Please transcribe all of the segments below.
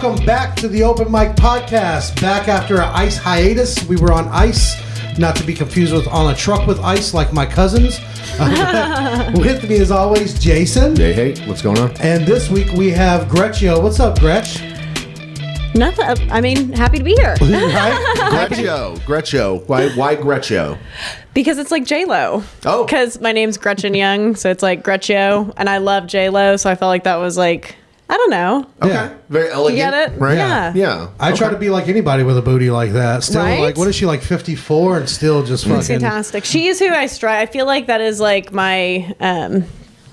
welcome back to the Open Mic Podcast. Back after an ice hiatus. We were on ice, not to be confused with on a truck with ice like my cousins. With me as always, Jason. Hey, what's going on? And this week we have Gretchyo. What's up, Gretch? Nothing. I mean, happy to be here. Right? Gretchyo. Why Gretchyo? Because it's like J-Lo. Oh. Because my name's Gretchen Young, so it's like Gretchyo, and I love J-Lo, so I felt like that was like, I don't know. Okay. Yeah. Very elegant. You get it? Right? Yeah. I try to be like anybody with a booty like that. Still, Right? like, what is she, like 54 and still just fucking... It's fantastic. She is who I strive. I feel like that is like my...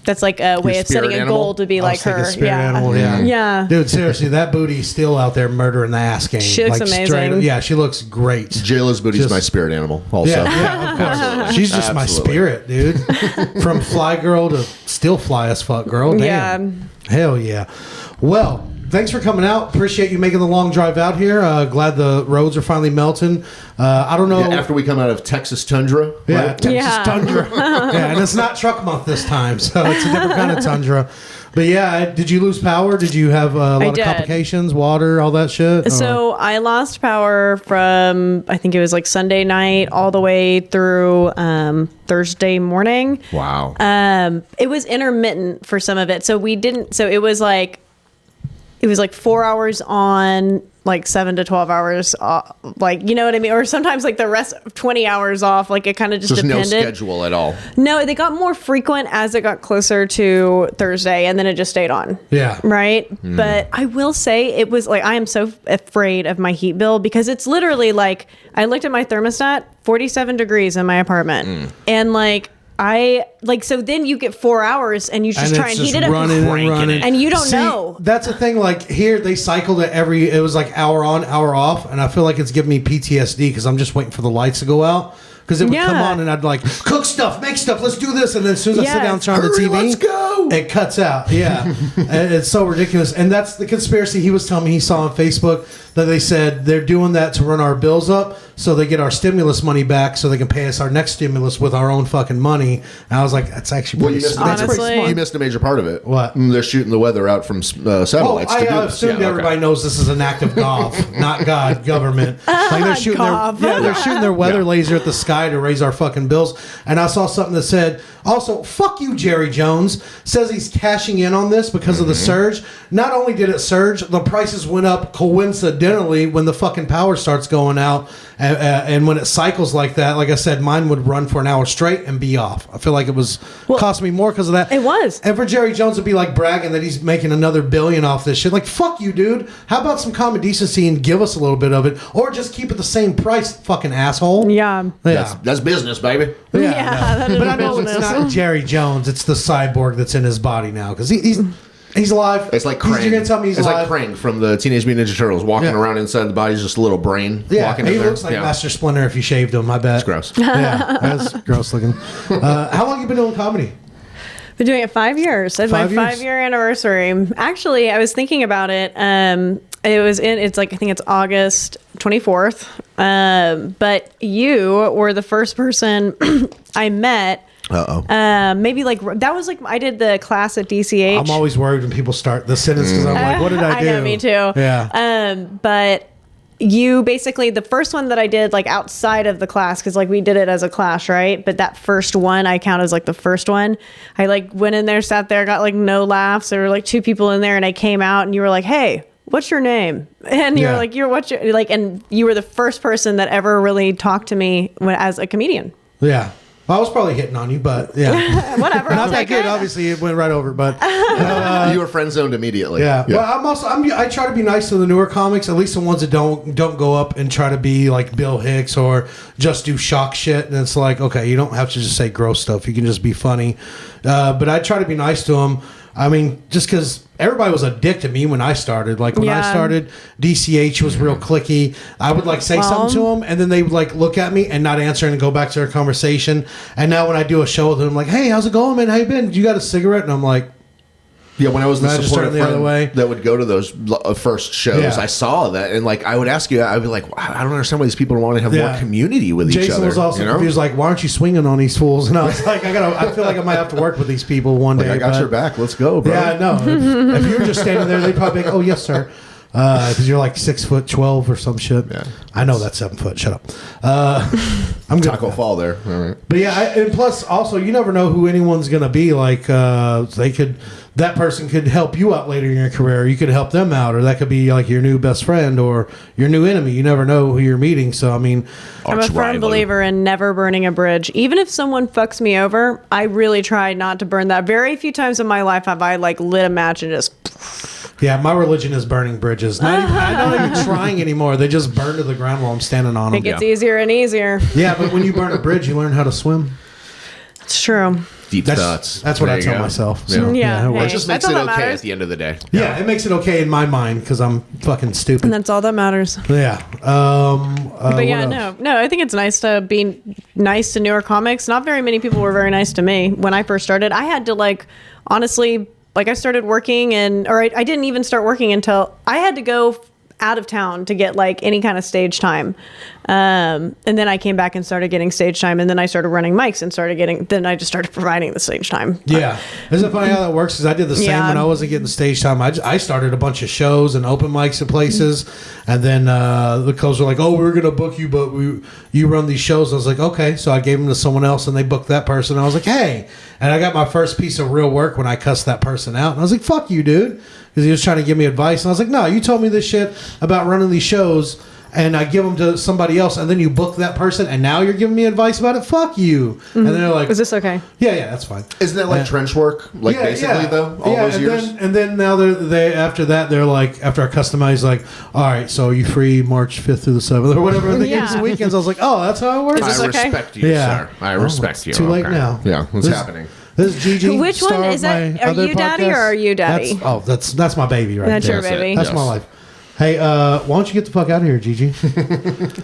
that's like a way of setting a goal to be like her. Animal, Yeah. Dude, seriously, that booty's still out there murdering the ass game. She looks amazing. Yeah, she looks great. JLo's booty's my spirit animal also. Yeah, of course. She's just my spirit, dude. From fly girl to still fly as fuck girl. Damn. Yeah. Hell yeah. Well, thanks for coming out. Appreciate you making the long drive out here. Glad the roads are finally melting. I don't know. Yeah, after we come out of Texas tundra. Yeah, Right? Texas tundra. Yeah, and it's not truck month this time, so it's a different kind of tundra. But yeah, did you lose power? Did you have a lot of complications, water, all that shit? So I lost power from, I think it was like Sunday night all the way through Thursday morning. Wow. It was intermittent for some of it. So it was like 4 hours on, like 7 to 12 hours off, like, you know what I mean? Or sometimes like the rest 20 hours off, like it kind of just depended. No schedule at all. No, they got more frequent as it got closer to Thursday, and then it just stayed on. Yeah. Right? But I will say it was like, I am so afraid of my heat bill because it's literally like, I looked at my thermostat, 47 degrees in my apartment. And so then you get 4 hours and you just try and heat it up and you don't know. That's the thing. Like here, they cycled it it was like hour on, hour off. And I feel like it's giving me PTSD because I'm just waiting for the lights to go out. Because it would come on and I'd like, cook stuff, make stuff, let's do this. And then as soon as I sit down and turn on the TV, let's go. It cuts out. Yeah. And it's so ridiculous. And that's the conspiracy he was telling me he saw on Facebook, that they said they're doing that to run our bills up so they get our stimulus money back so they can pay us our next stimulus with our own fucking money. And I was like, that's actually pretty smart. You missed a major part of it. What? They're shooting the weather out from satellites. I assumed everybody knows this is an act of not God, government. Like they're shooting their weather laser at the sky to raise our fucking bills. And I saw something that said, also, fuck you, Jerry Jones. Says he's cashing in on this because of the surge. Not only did it surge, the prices went up coincidentally when the fucking power starts going out. And when it cycles like that, like I said, mine would run for an hour straight and be off. I feel like it was cost me more because of that. It was. And for Jerry Jones to be like bragging that he's making another $1 billion off this shit, like, fuck you, dude. How about some common decency and give us a little bit of it, or just keep it the same price, fucking asshole. Yeah. That's business, baby. Yeah. But I know it's not Jerry Jones. It's the cyborg that's in his body now because he's alive. It's like Krang. You're gonna tell me he's alive? Like Krang from the Teenage Mutant Ninja Turtles, walking around inside the body, just a little brain. Yeah, walking he in there. looks like Master Splinter if you shaved him. I bet. It's gross. Yeah, that's gross looking. How long have you been doing comedy? Been doing it 5 years. It's my 5-year anniversary. Actually, I was thinking about it. It's like, I think it's August 24th. But you were the first person I met. Maybe like that was like I did the class at DCH. I'm always worried when people start the sentence because I'm like, what did I do? I know, me too. Yeah. But you basically, the first one that I did like outside of the class, because like we did it as a class, right? But that first one I count as like the first one. I like went in there, sat there, got like no laughs. There were like 2 people in there, and I came out, and you were like, "Hey, what's your name?" And you're like, and you were the first person that ever really talked to me as a comedian. Yeah. Well, I was probably hitting on you, but yeah. Whatever. Not that good. Obviously, it went right over, but you were friend zoned immediately. Yeah. Well, I try to be nice to the newer comics, at least the ones that don't go up and try to be like Bill Hicks or just do shock shit. And it's like, okay, you don't have to just say gross stuff. You can just be funny. But I try to be nice to them. I mean, just because everybody was a dick to me when I started. Like when I started, DCH was real cliquey. I would like say something to them, and then they would like look at me and not answer and go back to their conversation. And now when I do a show with them, I'm like, "Hey, how's it going, man? How you been? You got a cigarette?" And I'm like, Yeah, when I was the supportive the other way. friend that would go to those first shows, I saw that, and like I would ask you, I'd be like, I don't understand why these people want to have more community with each other. Jason was also confused, like, why aren't you swinging on these fools? And I was like, I feel like I might have to work with these people one day. I got your back. Let's go, bro. Yeah, no. If you were just standing there, they'd probably be like, oh, yes, sir. because you're like 6'12" or some shit. Yeah. I know that's 7 foot. Shut up. I'm good. Taco fall there. All right. But yeah, and plus also you never know who anyone's gonna be. Like that person could help you out later in your career. You could help them out, or that could be like your new best friend or your new enemy. You never know who you're meeting. So I mean, I'm a firm believer in never burning a bridge. Even if someone fucks me over, I really try not to burn that. Very few times in my life have I like lit a match and just. Yeah, my religion is burning bridges. I'm not even trying anymore. They just burn to the ground while I'm standing on them. It gets easier and easier. Yeah, but when you burn a bridge, you learn how to swim. It's true. Deep thoughts. That's what I tell myself. So, Yeah. it just makes it okay at the end of the day. Yeah, it makes it okay in my mind because I'm fucking stupid. And that's all that matters. Yeah. But yeah, no, I think it's nice to be nice to newer comics. Not very many people were very nice to me when I first started. I had to honestly, I started working I didn't even start working until I had to go out of town to get any kind of stage time. And then I came back and started getting stage time, and then I started running mics and then I just started providing the stage time. Yeah. Isn't it funny how that works? Because I did the same when I wasn't getting stage time. I started a bunch of shows and open mics at places, and then the coaches were like, "Oh, we're going to book you, but you run these shows." I was like, "Okay." So I gave them to someone else, and they booked that person. I was like, "Hey." And I got my first piece of real work when I cussed that person out. And I was like, "Fuck you, dude." Because he was trying to give me advice. And I was like, "No, you told me this shit about running these shows, and I give them to somebody else, and then you book that person, and now you're giving me advice about it? Fuck you." Mm-hmm. And they're like, "Is this okay?" Yeah, that's fine. Isn't that like trench work? Basically, though? All those years? And then now they after that, they're like, after I customized, like, "All right, so you free March 5th through the 7th, or whatever. And they gave us the weekends. I was like, "Oh, that's how it works?" Is this okay? Respect you, sir. I respect you. Too late now. Yeah, what's happening? This is Gigi. Which one is that? Are you daddy or are you daddy? That's my baby right That's there. your baby. That's my life. Hey, why don't you get the fuck out of here, Gigi?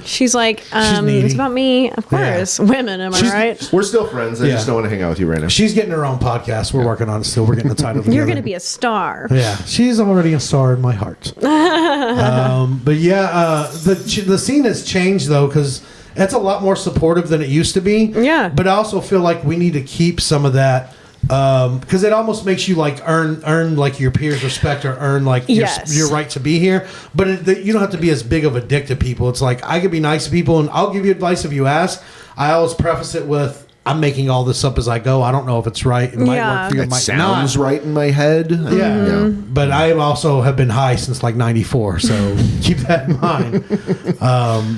She's like, it's about me. Of course. Yeah. Women, am I right? We're still friends. I just don't want to hang out with you right now. She's getting her own podcast. We're working on it still. We're getting the title together. You're going to be a star. Yeah. She's already a star in my heart. But yeah, the scene has changed, though, because it's a lot more supportive than it used to be. Yeah. But I also feel like we need to keep some of that. Because it almost makes you earn like your peers' respect or earn your right to be here. But you don't have to be as big of a dick to people. It's like I could be nice to people and I'll give you advice if you ask. I always preface it with, I'm making all this up as I go. I don't know if it's right. It might work for you. It might sounds not. Right in my head. Yeah. But I also have been high since 94, so keep that in mind.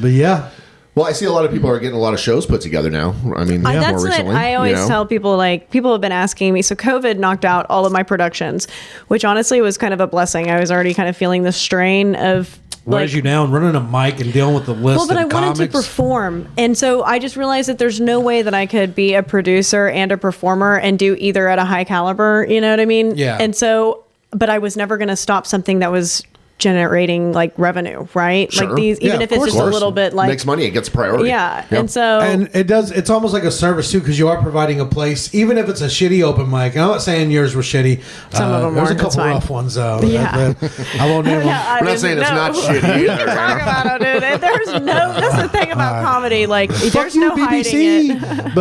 But yeah. Well, I see a lot of people are getting a lot of shows put together now. I mean, more recently. What I always tell people, people have been asking me. So COVID knocked out all of my productions, which honestly was kind of a blessing. I was already kind of feeling the strain of wears you down running a mic and dealing with the list. Well, but I wanted to perform, and so I just realized that there's no way that I could be a producer and a performer and do either at a high caliber. You know what I mean? Yeah. And so, but I was never going to stop something that was generating revenue, right? Sure. Even if it's just a little bit makes money, it gets priority. Yeah. Yep. And it's almost like a service too, because you are providing a place, even if it's a shitty open mic. And I'm not saying yours were shitty. Some of them there's were. a couple rough ones though. Yeah. I won't name them. I'm not saying it's not shitty either. Talk about it, dude. That's the thing about comedy. There's no hiding it.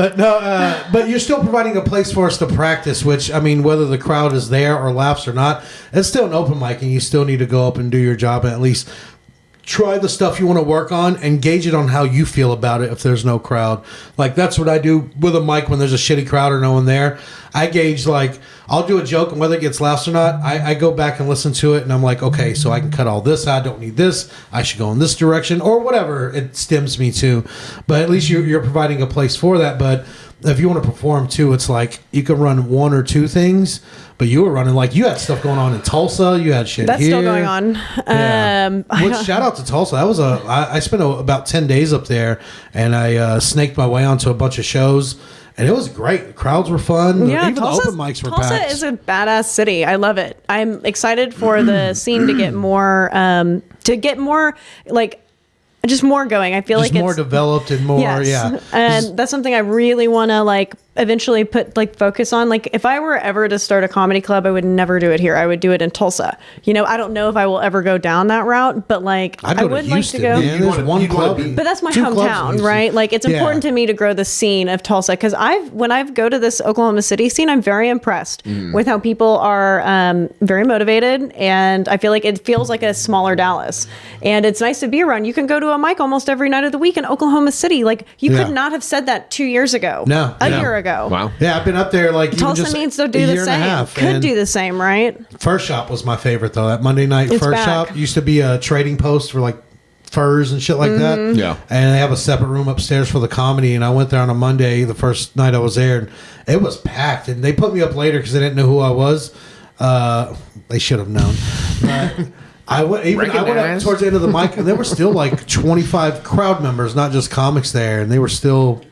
But you're still providing a place for us to practice, which, I mean, whether the crowd is there or laughs or not, it's still an open mic and you still need to go up and do your job and at least try the stuff you want to work on and gauge it on how you feel about it if there's no crowd. That's what I do with a mic when there's a shitty crowd or no one there. I gauge, I'll do a joke and whether it gets laughs or not, I go back and listen to it and I'm like, okay, so I can cut all this out. I don't need this. I should go in this direction or whatever it stems me to. But at least you're providing a place for that. But if you want to perform too, it's you can run one or two things. But you were running you had stuff going on in Tulsa. You had shit That's here. still going on. Yeah. Shout out to Tulsa. That was I spent about 10 days up there, and I snaked my way onto a bunch of shows, and it was great. The crowds were fun. Yeah, even the open mics were packed. Tulsa is a badass city. I love it. I'm excited for the scene to get more, just more going. I feel just like more it's developed and more, yes. And that's something I really want to eventually focus on, like, if I were ever to start a comedy club, I would never do it here. I would do it in Tulsa. You know, I don't know if I will ever go down that route, but like I would like to go. Man, there's one club, but that's my hometown, right? Like, it's important to me to grow the scene of Tulsa, because when I go to this Oklahoma City scene, I'm very impressed with how people are very motivated, and I feel like it feels like a smaller Dallas, and it's nice to be around. You can go to a mic almost every night of the week in Oklahoma City. Like, you could not have said that 2 years ago. No, a year ago. Wow. Yeah, I've been up there like Tulsa needs to do the same. Could do the same, right? First Shop was my favorite though. That Monday night First Shop used to be a trading post for like furs and shit like that. Yeah. And they have a separate room upstairs for the comedy. And I went there on a Monday, the first night I was there, and it was packed. And they put me up later because they didn't know who I was. They should have known. But I went up towards the end of the mic, and there were still like 25 crowd members, not just comics there, and it was still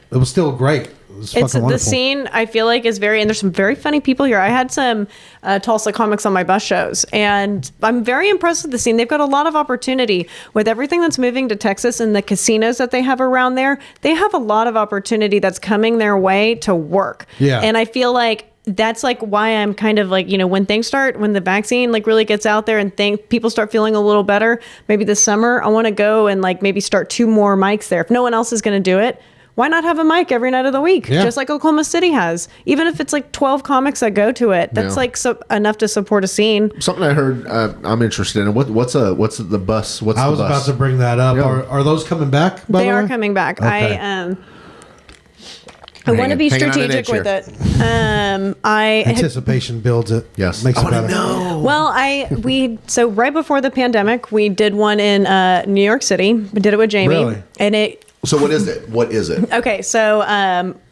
great. It's the scene, I feel like, is very, and there's some very funny people here. I had some Tulsa comics on my bus shows, and I'm very impressed with the scene. They've got a lot of opportunity with everything that's moving to Texas and the casinos that they have around there. They have a lot of opportunity that's coming their way to work. Yeah. And I feel like that's like why I'm kind of like, you know, when the vaccine like really gets out there and people start feeling a little better, maybe this summer, I want to go and like maybe start 2 more mics there. If no one else is going to do it, why not have a mic every night of the week? Yeah. Just like Oklahoma City has. Even if it's like 12 comics that go to it, that's like enough to support a scene. Something I heard I'm interested in. What's the bus? I was about to bring that up. Yeah. Are those coming back? They are coming back. Okay. I want to be strategic with it. Anticipation builds it. Yes. Makes I it better. know. Well, so right before the pandemic, we did one in New York City. We did it with Jamie. Really? And so what is it? What is it? Okay, so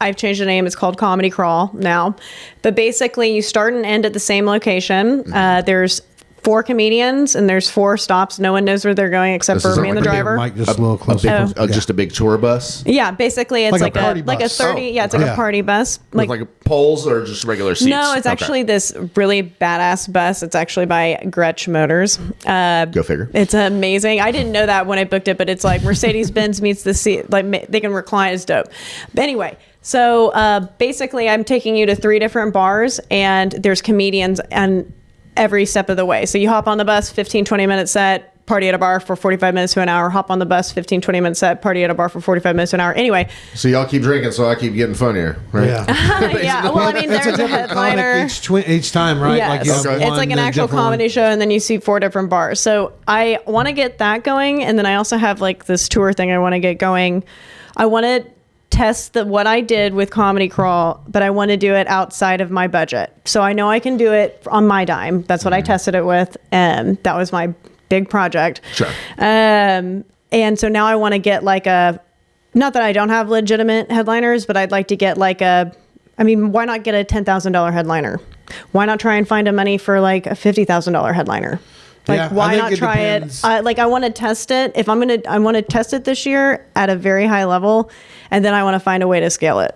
I've changed the name. It's called Comedy Crawl now. But basically, you start and end at the same location. There's 4 comedians, and there's 4 stops. No one knows where they're going except for me and the driver. Mike, just a little closer. Just a big tour bus? Yeah, basically it's like a bus. 30. It's like a party bus. Like poles or just regular seats? No, it's actually this really badass bus. It's actually by Gretchyo Motors. Go figure. It's amazing. I didn't know that when I booked it, but it's like Mercedes-Benz meets the seat. Like, they can recline. It's dope. But anyway, so basically I'm taking you to 3 different bars, and there's comedians and every step of the way. So you hop on the bus, 15-20 minute set, party at a bar for 45 minutes to an hour, hop on the bus, 15-20 minute set, party at a bar for 45 minutes to an hour. Anyway. So y'all keep drinking, so I keep getting funnier, right? Yeah. Yeah. Well, I mean, there's a headliner each time, right? Yes. Like It's like an actual comedy show, and then you see 4 different bars. So I want to get that going, and then I also have like this tour thing I want to get going. I want to test what I did with Comedy Crawl, but I want to do it outside of my budget. So I know I can do it on my dime. That's what I tested it with, and that was my big project. Sure. And so now I want to get like not that I don't have legitimate headliners, but I'd like to get like why not get a $10,000 headliner? Why not try and find a money for like a $50,000 headliner? Like, why not try it? I want to test it. I want to test it this year at a very high level, and then I want to find a way to scale it.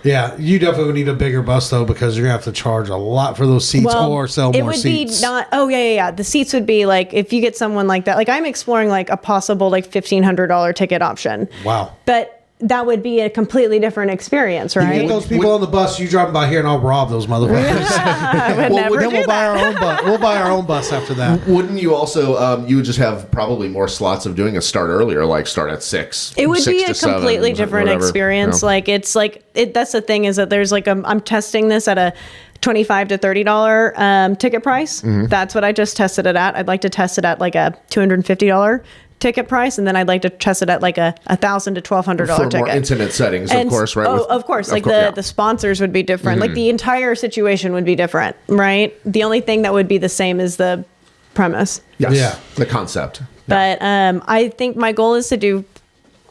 Yeah, you definitely need a bigger bus though, because you're gonna have to charge a lot for those seats or sell more seats. It would be not. Oh yeah. The seats would be like, if you get someone like that. Like, I'm exploring like a possible like $1,500 ticket option. Wow. But that would be a completely different experience, right? You get those people on the bus, you driving by here, and I'll rob those motherfuckers. We'll buy our own bus. We'll buy our own bus after that. Wouldn't you also? You would just have probably more slots of doing a start earlier, like start at 6. It would 6 be to a completely 7, different whatever, experience. You know? Like, it's like that's the thing, is that there's like I'm testing this at a $25 to $30 ticket price. That's what I just tested it at. I'd like to test it at like a $250 ticket price, and then I'd like to test it at like a $1,000 to $1,200 for ticket. more intimate settings, of course, right? Of course, like the sponsors would be different. Like, the entire situation would be different, right? The only thing that would be the same is the premise. Yes. Yeah. The concept. But I think my goal is to do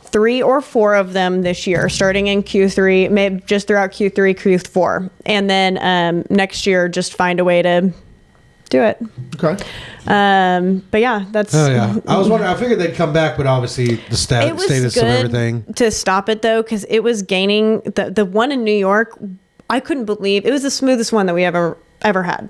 3 or 4 of them this year, starting in Q3, maybe just throughout Q3, Q4, and then next year just find a way to do it. Okay. But yeah, that's. Oh yeah, I was wondering. I figured they'd come back, but obviously the status of everything to stop it though, because it was gaining. The one in New York, I couldn't believe it was the smoothest one that we ever had.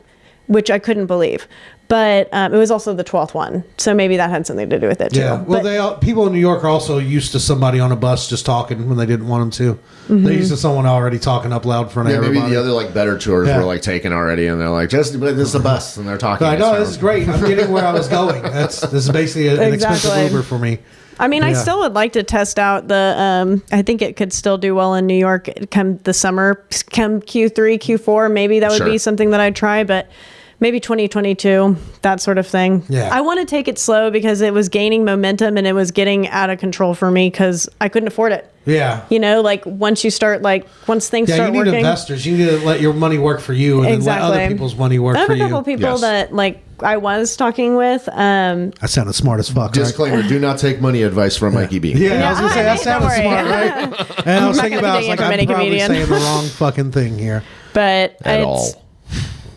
which I couldn't believe. But it was also the 12th one, so maybe that had something to do with it too. Yeah, well, people in New York are also used to somebody on a bus just talking when they didn't want them to. Mm-hmm. They're used to someone already talking up loud in front of everybody. Maybe the other like better tours were like taken already, and they're like, "Just this is a bus," and they're talking. I know, this is great. I'm getting where I was going. This is basically an expensive Uber for me. I mean, I still would like to test out the. I think it could still do well in New York come the summer, come Q3, Q4. Maybe that would be something that I'd try, but. Maybe 2022, that sort of thing. Yeah. I want to take it slow because it was gaining momentum and it was getting out of control for me because I couldn't afford it. Yeah. You know, like once things start working. Yeah, you need investors. You need to let your money work for you and then let other people's money work for you. I have a couple people that I was talking with. I sounded smart as fuck. Disclaimer, right? Do not take money advice from Mikey B. Yeah, I was going to say, that sounded smart, right? And I was thinking about, I'm probably saying the wrong fucking thing here. But At all.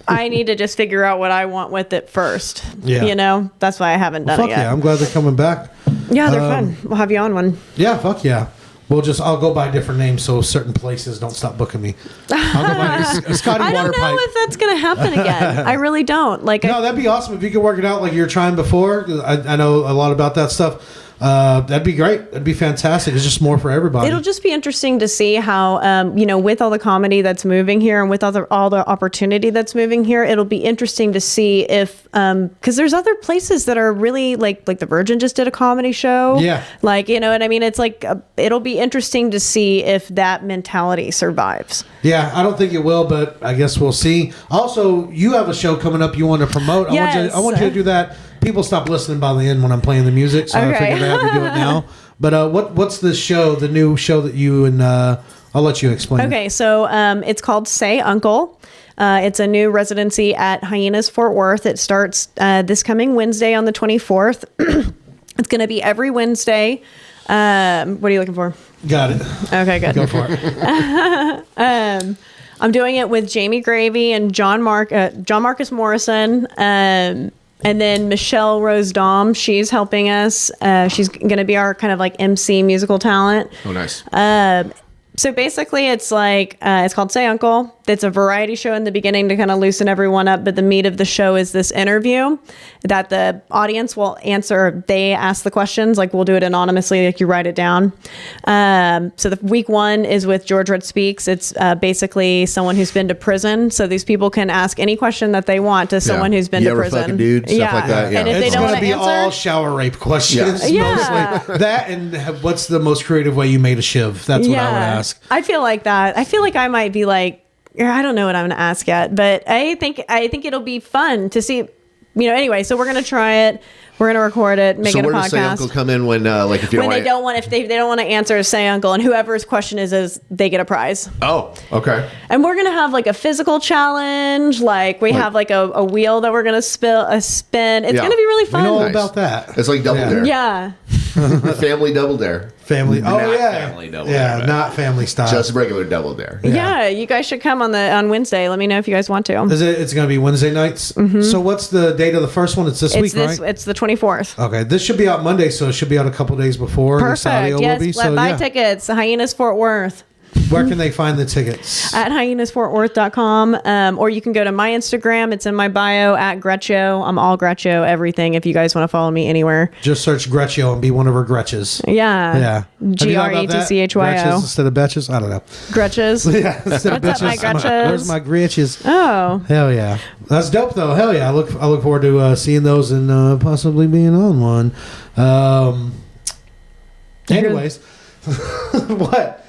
I need to just figure out what I want with it first. Yeah. You know, that's why I haven't done it yet. Yeah, I'm glad they're coming back. Yeah, they're fun. We'll have you on one. Yeah, fuck yeah. I'll go by different names so certain places don't stop booking me. I'll go by Scotty I don't know if that's going to happen again. I really don't. No, that'd be awesome if you could work it out like you were trying before. I know a lot about that stuff. That'd be great. That'd be fantastic. It's just more for everybody. It'll just be interesting to see how, with all the comedy that's moving here and with all the opportunity that's moving here, it'll be interesting to see if, because there's other places that are really like the Virgin just did a comedy show. Yeah. You know what I mean? It's it'll be interesting to see if that mentality survives. Yeah, I don't think it will, but I guess we'll see. Also, you have a show coming up you want to promote. Yes. I want you to do that. People stop listening by the end when I'm playing the music, so I figured I had to do it now. But what's this show, the new show that you and I'll let you explain. Okay, so it's called Say Uncle. It's a new residency at Hyenas Fort Worth. It starts this coming Wednesday on the 24th. It's going to be every Wednesday. What are you looking for? Got it. Okay, good. Go for it. I'm doing it with Jamie Gravy and John Marcus Morrison. And then Michelle Rose Dom, she's helping us. She's going to be our kind of MC musical talent. Oh, nice. So basically, it's it's called Say Uncle. It's a variety show in the beginning to kind of loosen everyone up, but the meat of the show is this interview that the audience will answer. They ask the questions, we'll do it anonymously, you write it down. So the week one is with George Red Speaks. It's basically someone who's been to prison. So these people can ask any question that they want to someone who's been to prison. Fucking dude, stuff like that. Yeah. And if they don't want to answer, all shower rape questions. Yeah. Mostly. That and what's the most creative way you made a shiv? That's what I would ask. I feel like that. I feel like I might be I don't know what I'm going to ask yet, but I think it'll be fun to see. Anyway, so we're going to try it. We're going to record it, make it a podcast. So where does Say Uncle come in when, if you they don't want to answer Say Uncle, and whoever's question is they get a prize. Oh, okay. And we're going to have a physical challenge. We have a wheel that we're going to spin. It's going to be really fun. We know all about that. It's like Double Dare. Yeah. Family Double Dare. Family. Not yeah. Family Double Dare. Yeah, not family style. Just regular Double Dare. Yeah, you guys should come on Wednesday. Let me know if you guys want to. It's going to be Wednesday nights. Mm-hmm. So what's the date of the first one? It's this week, right? It's the 24th. Okay, this should be out Monday, so it should be out a couple days before. Perfect. Yes, buy tickets. Hyenas Fort Worth. Where can they find the tickets? At hyenasfortworth.com. Or you can go to my Instagram. It's in my bio at Gretchyo. I'm all Gretchyo, everything, if you guys want to follow me anywhere. Just search Gretchyo and be one of her Gretches. Yeah. Yeah. Gretchyo. Gretches instead of betches? I don't know. Gretches? Yeah. Instead of What's up, my Gretches? Where's my Gretches? Oh. Hell yeah. That's dope, though. Hell yeah. I look forward to seeing those and possibly being on one. Anyways. What?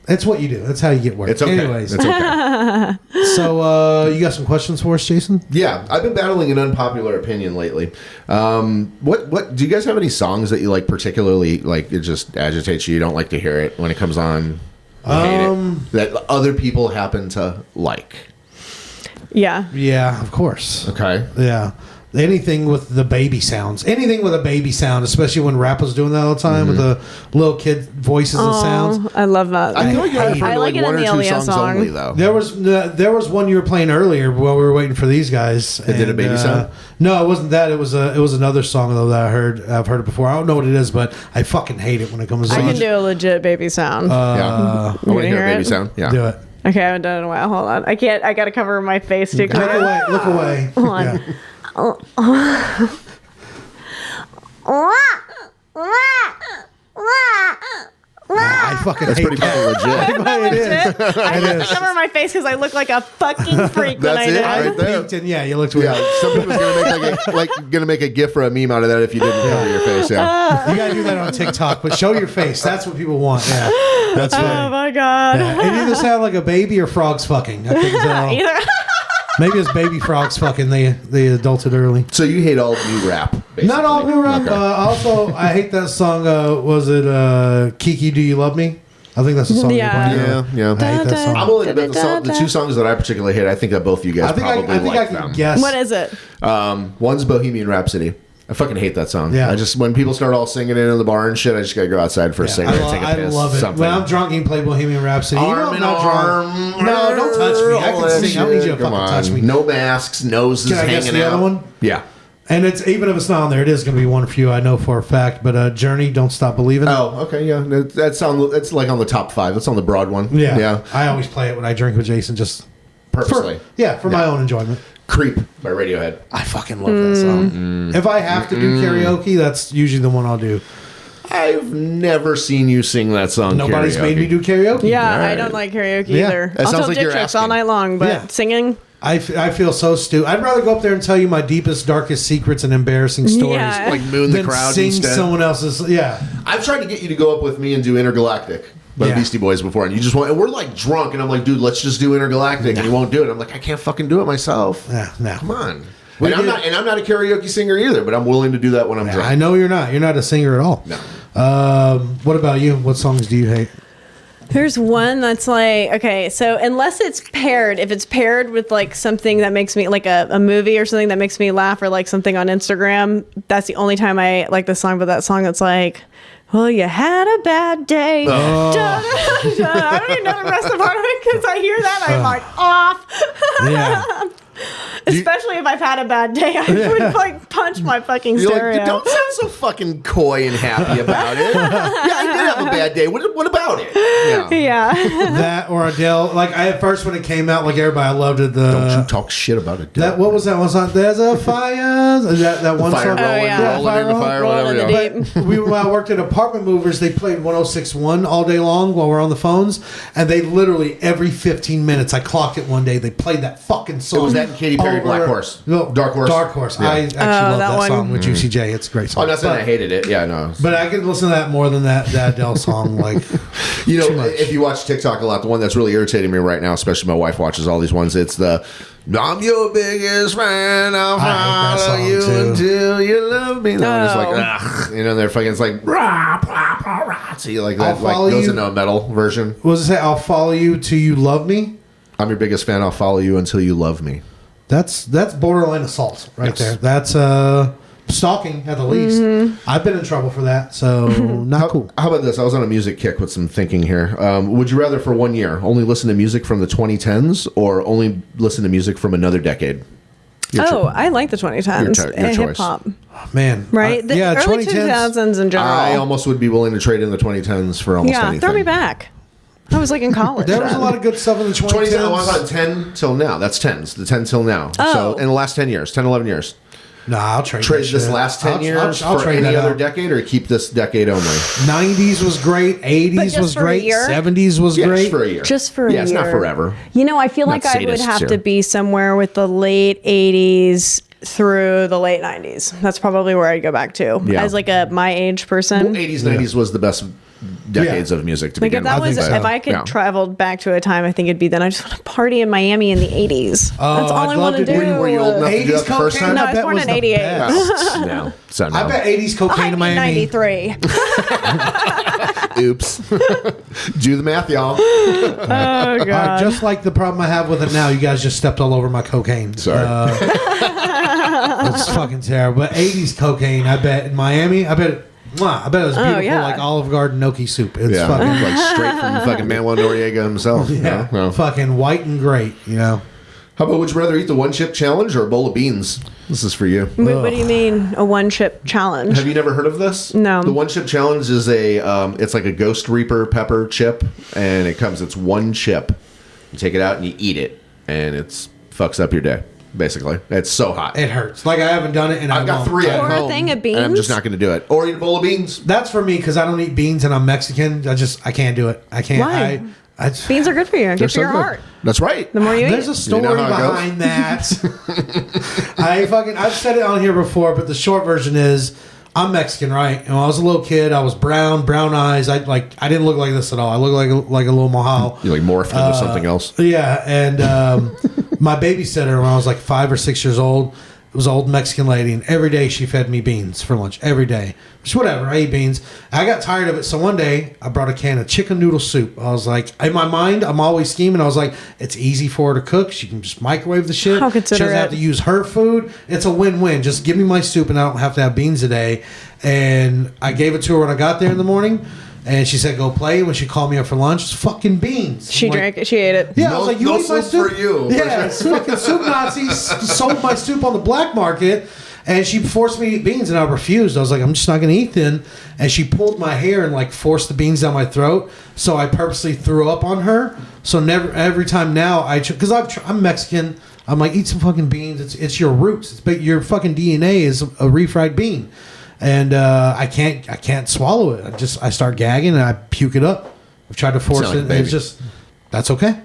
That's what you do. That's how you get work. It's okay. Anyways. It's okay. So, you got some questions for us, Jason? Yeah. I've been battling an unpopular opinion lately. What do you guys have any songs that you particularly it just agitates you? You don't like to hear it when it comes on? You hate it, that other people happen to like? Yeah. Yeah, of course. Okay. Yeah. Anything with the baby sounds. Anything with a baby sound, especially when rap was doing that all the time with the little kid voices and sounds. I love that. I feel like you're referring to like one or two Amelia songs song. only, though. There was one you were playing earlier while we were waiting for these guys. It did a baby sound? No, it wasn't that. It was another song though that I've heard it before. I don't know what it is, but I fucking hate it when it comes on. I can do a legit baby sound. Yeah. I want to hear a baby sound. Yeah. Do it. Okay, I haven't done it in a while. Hold on. I can't. I gotta cover my face too. Look away. Look away. Hold on. I fucking That's hate pretty that. fucking legit. It is. I It have is. to cover my face because I look like a fucking freak when I That's do it, it. right there. Peeked and yeah, you looked weird. Yeah, somebody's gonna make a gif or a meme out of that if you didn't cover your face. Yeah, You gotta do that on TikTok, but show your face. That's what people want. Yeah, that's Oh funny. my god. Yeah. It either sound like a baby or frogs fucking. I think Either. maybe it's baby frogs fucking. They adulted early. so you hate all new rap, basically. Not all new rap. Okay. Also, I hate that song. Was it Kiki? Do you love me? I think that's the song. Yeah. You're playing. Yeah. I hate that song. I'm willing to bet the two songs that I particularly hate. I think that both of you guys I think probably I like can them. guess. What is it? One's Bohemian Rhapsody. I fucking hate that song. Yeah. I just when people start all singing it in the bar and shit, I just gotta go outside for a cigarette, take a I piss, love it. something. When I'm drunk, you can play Bohemian Rhapsody. Even though Arm I'm in not drunk. arm. No, don't touch me. I all can that sing. I don't need you to shit. Come fucking touch on. me. No masks, noses Can I guess hanging the out. other one? Yeah. And it's even if it's not on there, it is going to be one for you. I know for a fact. But Journey, Don't Stop Believing. Oh, okay, yeah. That's like on the top 5. That's on the broad one. yeah, Yeah. I always play it when I drink with Jason, just Purposely. for my own enjoyment. Creep by Radiohead. I fucking love that song. If I have to do karaoke, that's usually the one I'll do. I've never seen you sing that song. Nobody's karaoke. made me do karaoke. Yeah, I Right. don't like karaoke Yeah. either. That I'll sounds tell like dick you're jokes all asking. night long, but Yeah. singing. I feel so stupid. I'd rather go up there and tell you my deepest, darkest secrets and embarrassing stories. Yeah. Like moon the Than crowd sing instead. someone else's. Yeah. I've tried to get you to go up with me and do Intergalactic by the Yeah. Beastie Boys before, and you just want. And we're like drunk, and I'm like, dude, let's just do Intergalactic, and you won't do it. I'm like, I can't fucking do it myself. Yeah, no. Come on. We And I'm did- not a karaoke singer either, but I'm willing to do that when I'm drunk. I know you're not. You're not a singer at all. No. What about you? What songs do you hate? There's one that's like, okay, so unless it's paired, if it's paired with like something that makes me, like a movie or something that makes me laugh, or like something on Instagram, that's the only time I like the song. But that song that's like, well, you had a bad day. Oh. Da, da, da. I don't even know the rest of it because I hear that, I'm like off. Yeah. Especially if I've had a bad day, I would like punch my fucking You're stereo. like, don't sound so fucking coy and happy about it. Yeah, I did have a bad day. What about it? Yeah. Yeah. That or Adele. Like at first when it came out, like everybody, I loved it. Don't you talk shit about it. That what was that one song? There's a fire. That one Fire song. rolling, yeah. rolling in the fire, Rolling in whatever. the Yeah. deep. We worked at Apartment Movers. They played 106.1 all day long while we're on the phones, and they literally every 15 minutes. I clocked it one day. They played that fucking song. It was that and Katy Perry, Black Horse. No, Dark Horse. Dark Horse. Yeah. I actually love that that one. song with Juicy J. It's a great song. I'm not saying But- I hated it. Yeah, no. But I can listen to that more than that Adele song. Like, You too know, much. if you watch TikTok a lot, the one that's really irritating me right now, especially my wife watches all these ones, it's the I'm your biggest fan, I'll I hate that follow song, you too. until you love me. No, it's like, Oh. ugh. You know, they're fucking, it's like, rah, rah, rah, rah. See, like I'll that, like follow goes you. into a metal version. what does it say? I'll follow you till you love me. I'm your biggest fan, I'll follow you until you love me. That's borderline assault right Yes. there. That's stalking at the least. I've been in trouble for that, so not cool. How about this? I was on a music kick with some thinking here. Would you rather, for 1 year, only listen to music from the 2010s or only listen to music from another decade? Oh, I like the 2010s. Your choice. Hip hop. Man, Right? The yeah, early 2010s. 2000s in general. I almost would be willing to trade in the 2010s for almost yeah, anything. throw me back. I was like in college. There was a then. lot of good stuff in the 2010, I was 2010s. on 10 till now. That's 10s. The 10 till now. Oh. So in the last 10 years, 10, 11 years. Nah, I'll trade Trade that this shit. last 10 years I'll for trade any that other out. decade or keep this decade only? 90s was great. But 80s just was for a great. year? 70s was Yeah, great. just for a year. Just for a Yeah, it's not year. forever. You know, I feel Not like I would sadists have here. to be somewhere with the late 80s through the late 90s. That's probably where I'd go back to. Yeah. As like a my age person. Well, 80s, 90s was the best decades of music to Like begin if that with. was, think so. if I could Yeah. travel back to a time, I think it'd be then. I just want to party in Miami in the 80s. That's all I'd I love want to to do- do. Were you old enough to do 80s that the first cocaine, time? No, I was bet born in the 88. best. No. So no. I bet 80s cocaine I in mean Miami. 93. Oops. Do the math, y'all. Oh, All right, God. just like the problem I have with it now, you guys just stepped all over my cocaine. Sorry. It's fucking terrible. But 80s cocaine, I bet in Miami, I bet it was beautiful, yeah. like Olive Garden gnocchi soup. It's Yeah, fucking, like straight from fucking Manuel Noriega himself. you yeah, know? fucking white and great, you know. How about would you rather eat the one chip challenge or a bowl of beans? This is for you. What do you mean a one chip challenge? Have you never heard of this? No. The one chip challenge is it's like a Ghost Reaper pepper chip, and it's one chip. You take it out and you eat it, and it's fucks up your day. Basically, it's so hot. It hurts. Like I haven't done it, and I've got 3 at Or a home, thing of and I'm beans? just not going to do it. Or eat a bowl of beans. That's for me because I don't eat beans and I'm Mexican. I can't do it. I can't. Why? I Beans are good for you. Good They're for so your good. heart. That's right. The more you There's eat. a story You know how it behind that. I've said it on here before, but the short version is I'm Mexican, right? And when I was a little kid, I was brown eyes. I didn't look like this at all. I looked like a little mohawk. You like morphed into something else. Yeah, and my babysitter when I was like 5 or 6 years old, it was an old Mexican lady, and every day she fed me beans for lunch. Every day. Just whatever, I eat beans. I got tired of it, so one day I brought a can of chicken noodle soup. I was like, in my mind, I'm always scheming. I was like, it's easy for her to cook. She can just microwave the shit. How She doesn't considerate. have to use her food. It's a win-win. Just give me my soup, and I don't have to have beans today. And I gave it to her when I got there in the morning. And she said, go play. When she called me up for lunch, it's fucking beans. She I'm like, drank it. She ate it. yeah, I No- was like, you no eat my soup soup for you. Yeah, it's fucking soup Nazis sold my soup on the black market, and she forced me to eat beans, and I refused. I was like, I'm just not going to eat then. And she pulled my hair and like forced the beans down my throat. So I purposely threw up on her. So every time now because I'm Mexican, I'm like, eat some fucking beans. It's your roots. But your fucking DNA is a refried bean. And I can't swallow it. I start gagging and I puke it up. I've tried to force Sound like it. a And baby. it's just that's okay.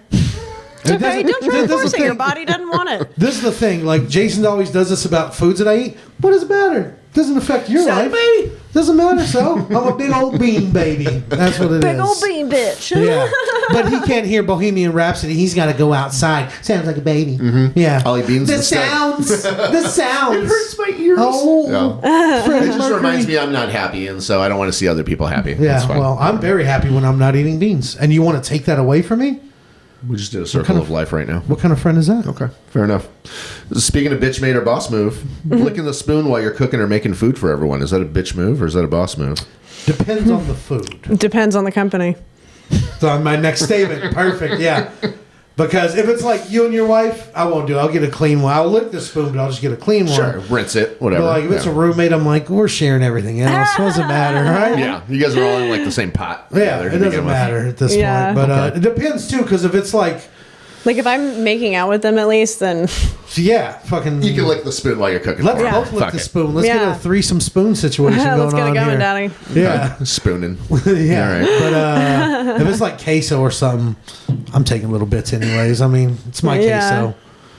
It's okay. Don't try to force it. Your body doesn't want it. This is the thing. Like Jason always does this about foods that I eat. What does it matter? Doesn't affect your life. baby. Doesn't matter. So I'm a big old bean baby. That's what it is. Big old bean bitch. Yeah, but he can't hear Bohemian Rhapsody. He's got to go outside. Sounds like a baby. Yeah. I'll eat beans The instead. sounds. The sounds. It hurts my ears. Oh, Yeah. Freddie It just Mercury. reminds me I'm not happy, and so I don't want to see other people happy. That's Yeah. fine. Well, I'm very happy when I'm not eating beans. And you want to take that away from me? We just did a circle of life right now. What kind of friend is that? Okay, fair enough. Speaking of bitch made or boss move, licking the spoon while you're cooking or making food for everyone, is that a bitch move or is that a boss move? Depends on the food. Depends on the company. So my next statement, perfect, yeah. Because if it's like you and your wife, I won't do it. I'll get a clean one. I'll lick the spoon, but I'll just get a clean Sure, one. rinse it, whatever. But like if it's a roommate, I'm like, we're sharing everything else. What does it matter, right? yeah, you guys are all in like the same pot. Yeah, together it to doesn't begin with. matter at this Yeah. point. But Okay. it depends too, because if it's like, Like if I'm making out with them at least, then yeah, fucking. You can lick the spoon while you're cooking. Let's for 'em. both lick Fuck the it. spoon. Let's Yeah. get a threesome spoon situation let's going get it on going, here. Daddy. Yeah, Spooning. yeah. All right. But if it's like queso or something, I'm taking little bits anyways. I mean, it's my Yeah. queso.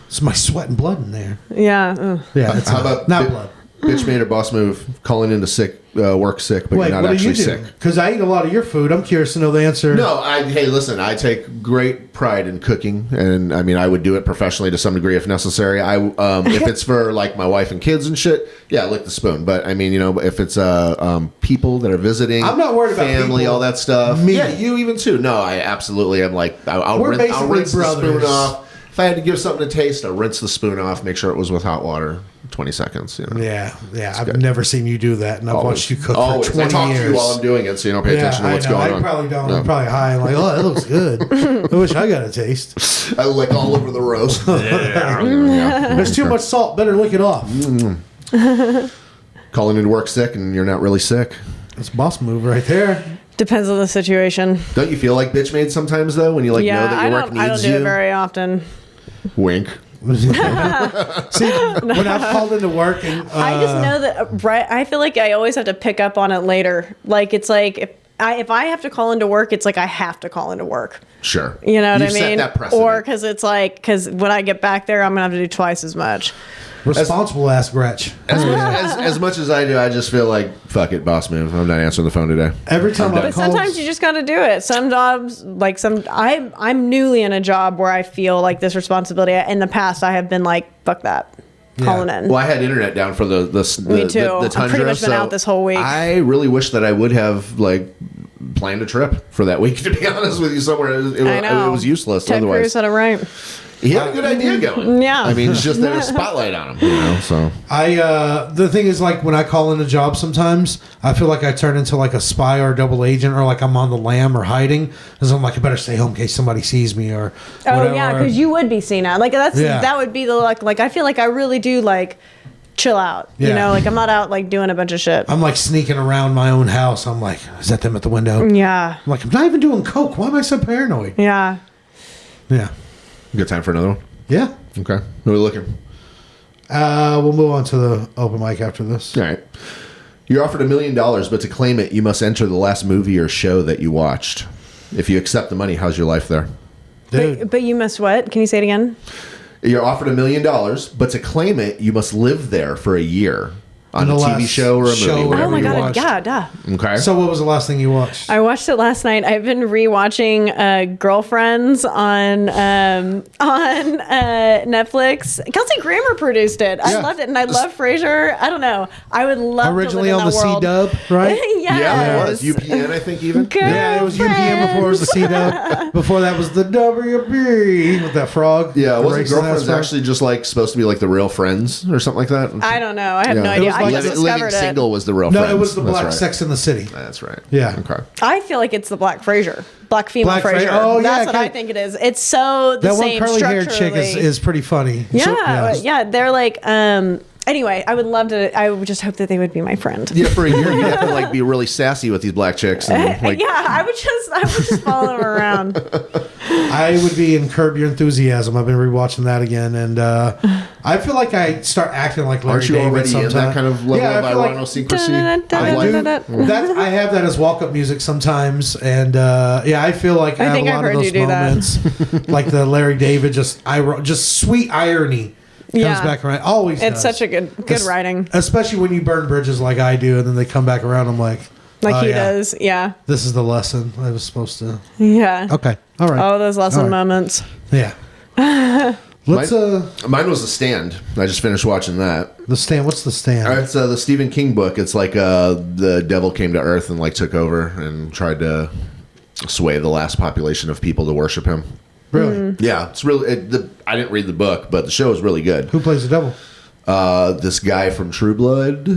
It's my sweat and blood in there. Yeah. Ugh. Yeah, it's How about not blood. bitch made or boss move? Calling into work sick, but Wait, you're not what do you actually do? sick. Because I eat a lot of your food. I'm curious to know the answer. No, hey, listen, I take great pride in cooking, and I mean, I would do it professionally to some degree if necessary. If it's for like my wife and kids and shit, yeah, lick the spoon. But I mean, if it's people that are visiting, I'm not worried about family, people. all that stuff. Me. Yeah, you even too. No, I absolutely am like, I'll We're rinse basically the spoon brothers. off. If I had to give something a taste, I'll rinse the spoon off, make sure it was with hot water, 20 seconds. You know. Yeah. I've never seen you do that, and I've watched you cook Always. for 20 I talk years. to you while I'm doing it, so you don't pay attention to what's I know. going I on. probably don't. No. I'm probably high and like, oh, that looks good. I wish I got a taste. I lick all over the roast. There's too much salt. Better lick it off. Calling into work sick and you're not really sick. That's a boss move right there. Depends on the situation. Don't you feel like bitch made sometimes though when you like know Yeah, that I your work don't. needs I don't do you? it very often. Wink. See, when I've called into work and I just know that. Right. I feel like I always have to pick up on it later. Like it's like if I have to call into work, it's like I have to call into work. Sure. You know what You've I mean? Set that precedent. Or because it's like when I get back there, I'm gonna have to do twice as much. responsible ass Gretch. as much as I do, I just feel like fuck it, boss move. I'm not answering the phone today. Every time I But call, sometimes you just got to do it. Some jobs, like I'm newly in a job where I feel like this responsibility. In the past, I have been like, fuck that, calling in. Well, I had internet down for the Me too. The I've tundra, pretty much been so out this whole week. I really wish that I would have like planned a trip for that week. To be honest with you, somewhere I know. it was useless. Ted otherwise, Cruz had it right. he had a good idea going. Yeah. I mean, it's just that a spotlight on him. So the thing is like when I call in a job, sometimes I feel like I turn into like a spy or a double agent, or like I'm on the lam or hiding, because I'm like, I better stay home in case somebody sees me or Oh whatever. yeah, because you would be seen out. Like Yeah. that would be the like I feel like I really do like chill out. You Yeah. know, like I'm not out like doing a bunch of shit. I'm like sneaking around my own house. I'm like, is that them at the window? Yeah. I'm like, I'm not even doing coke. Why am I so paranoid? Yeah. Yeah. Good time for another one? Yeah. Okay. What are we looking? We'll move on to the open mic after this. All right. You're offered $1 million, but to claim it, you must enter the last movie or show that you watched. If you accept the money, how's your life there? Dude. But you must what? Can you say it again? You're offered $1 million, but to claim it, you must live there for a year on a the TV last show or a movie. show Whatever Oh my you god, watch. yeah, duh. Okay. So what was the last thing you watched? I watched it last night. I've been rewatching Girlfriends on Netflix. Kelsey Grammer produced it. I Yeah. loved it, and I love Frasier. I don't know. I would love Originally to live on in the that world. C-Dub, right? Yes. Yeah, it was. UPN, I think, even. Yeah, it was UPN before it was the C-Dub. Before that was the WB with that frog. Yeah, The wasn't racist Girlfriends ass frog. actually just like supposed to be like the real Friends or something like that? I don't know. I have Yeah. no It idea. was I like just Living discovered Single it. was the real No, Friends. it was the That's Black right. Sex in the City. That's right. Yeah. Okay. I feel like it's the Black Frasier. Black female Black Fra- Frasier. oh, yeah, That's what I 'cause think it is. It's so the That one same curly haired structurally. chick is pretty funny. Yeah, So- yeah. They're like, anyway, I would love to, I would just hope that they would be my friend. Yeah, for a year you'd have to like be really sassy with these black chicks and like Yeah, I would just follow them around. I would be in Curb Your Enthusiasm. I've been rewatching that again, and I feel like I start acting like Larry aren't you David already sometimes. in that kind of level Yeah, of I feel like ironic secrecy? Dun, dun, dun, I dun, do. dun, dun. That I have that as walk-up music sometimes, and yeah, I feel like I have think a I've lot of heard those you do that. moments, like the Larry David, just sweet irony comes Yeah. back around. Always, It's does. such a good Es- writing. especially when you burn bridges like I do, and then they come back around. I'm like, Like oh, he yeah, does. Yeah. This is the lesson I was supposed to. Yeah. Okay, all right. Oh, those lesson All right. moments. Yeah. Let's Mine was The Stand. I just finished watching that. the stand. What's the stand? It's the Stephen King book. It's like the devil came to Earth and like took over and tried to sway the last population of people to worship him. Really? Yeah, it's really. I didn't read the book, but the show is really good. Who plays the devil? This guy from True Blood.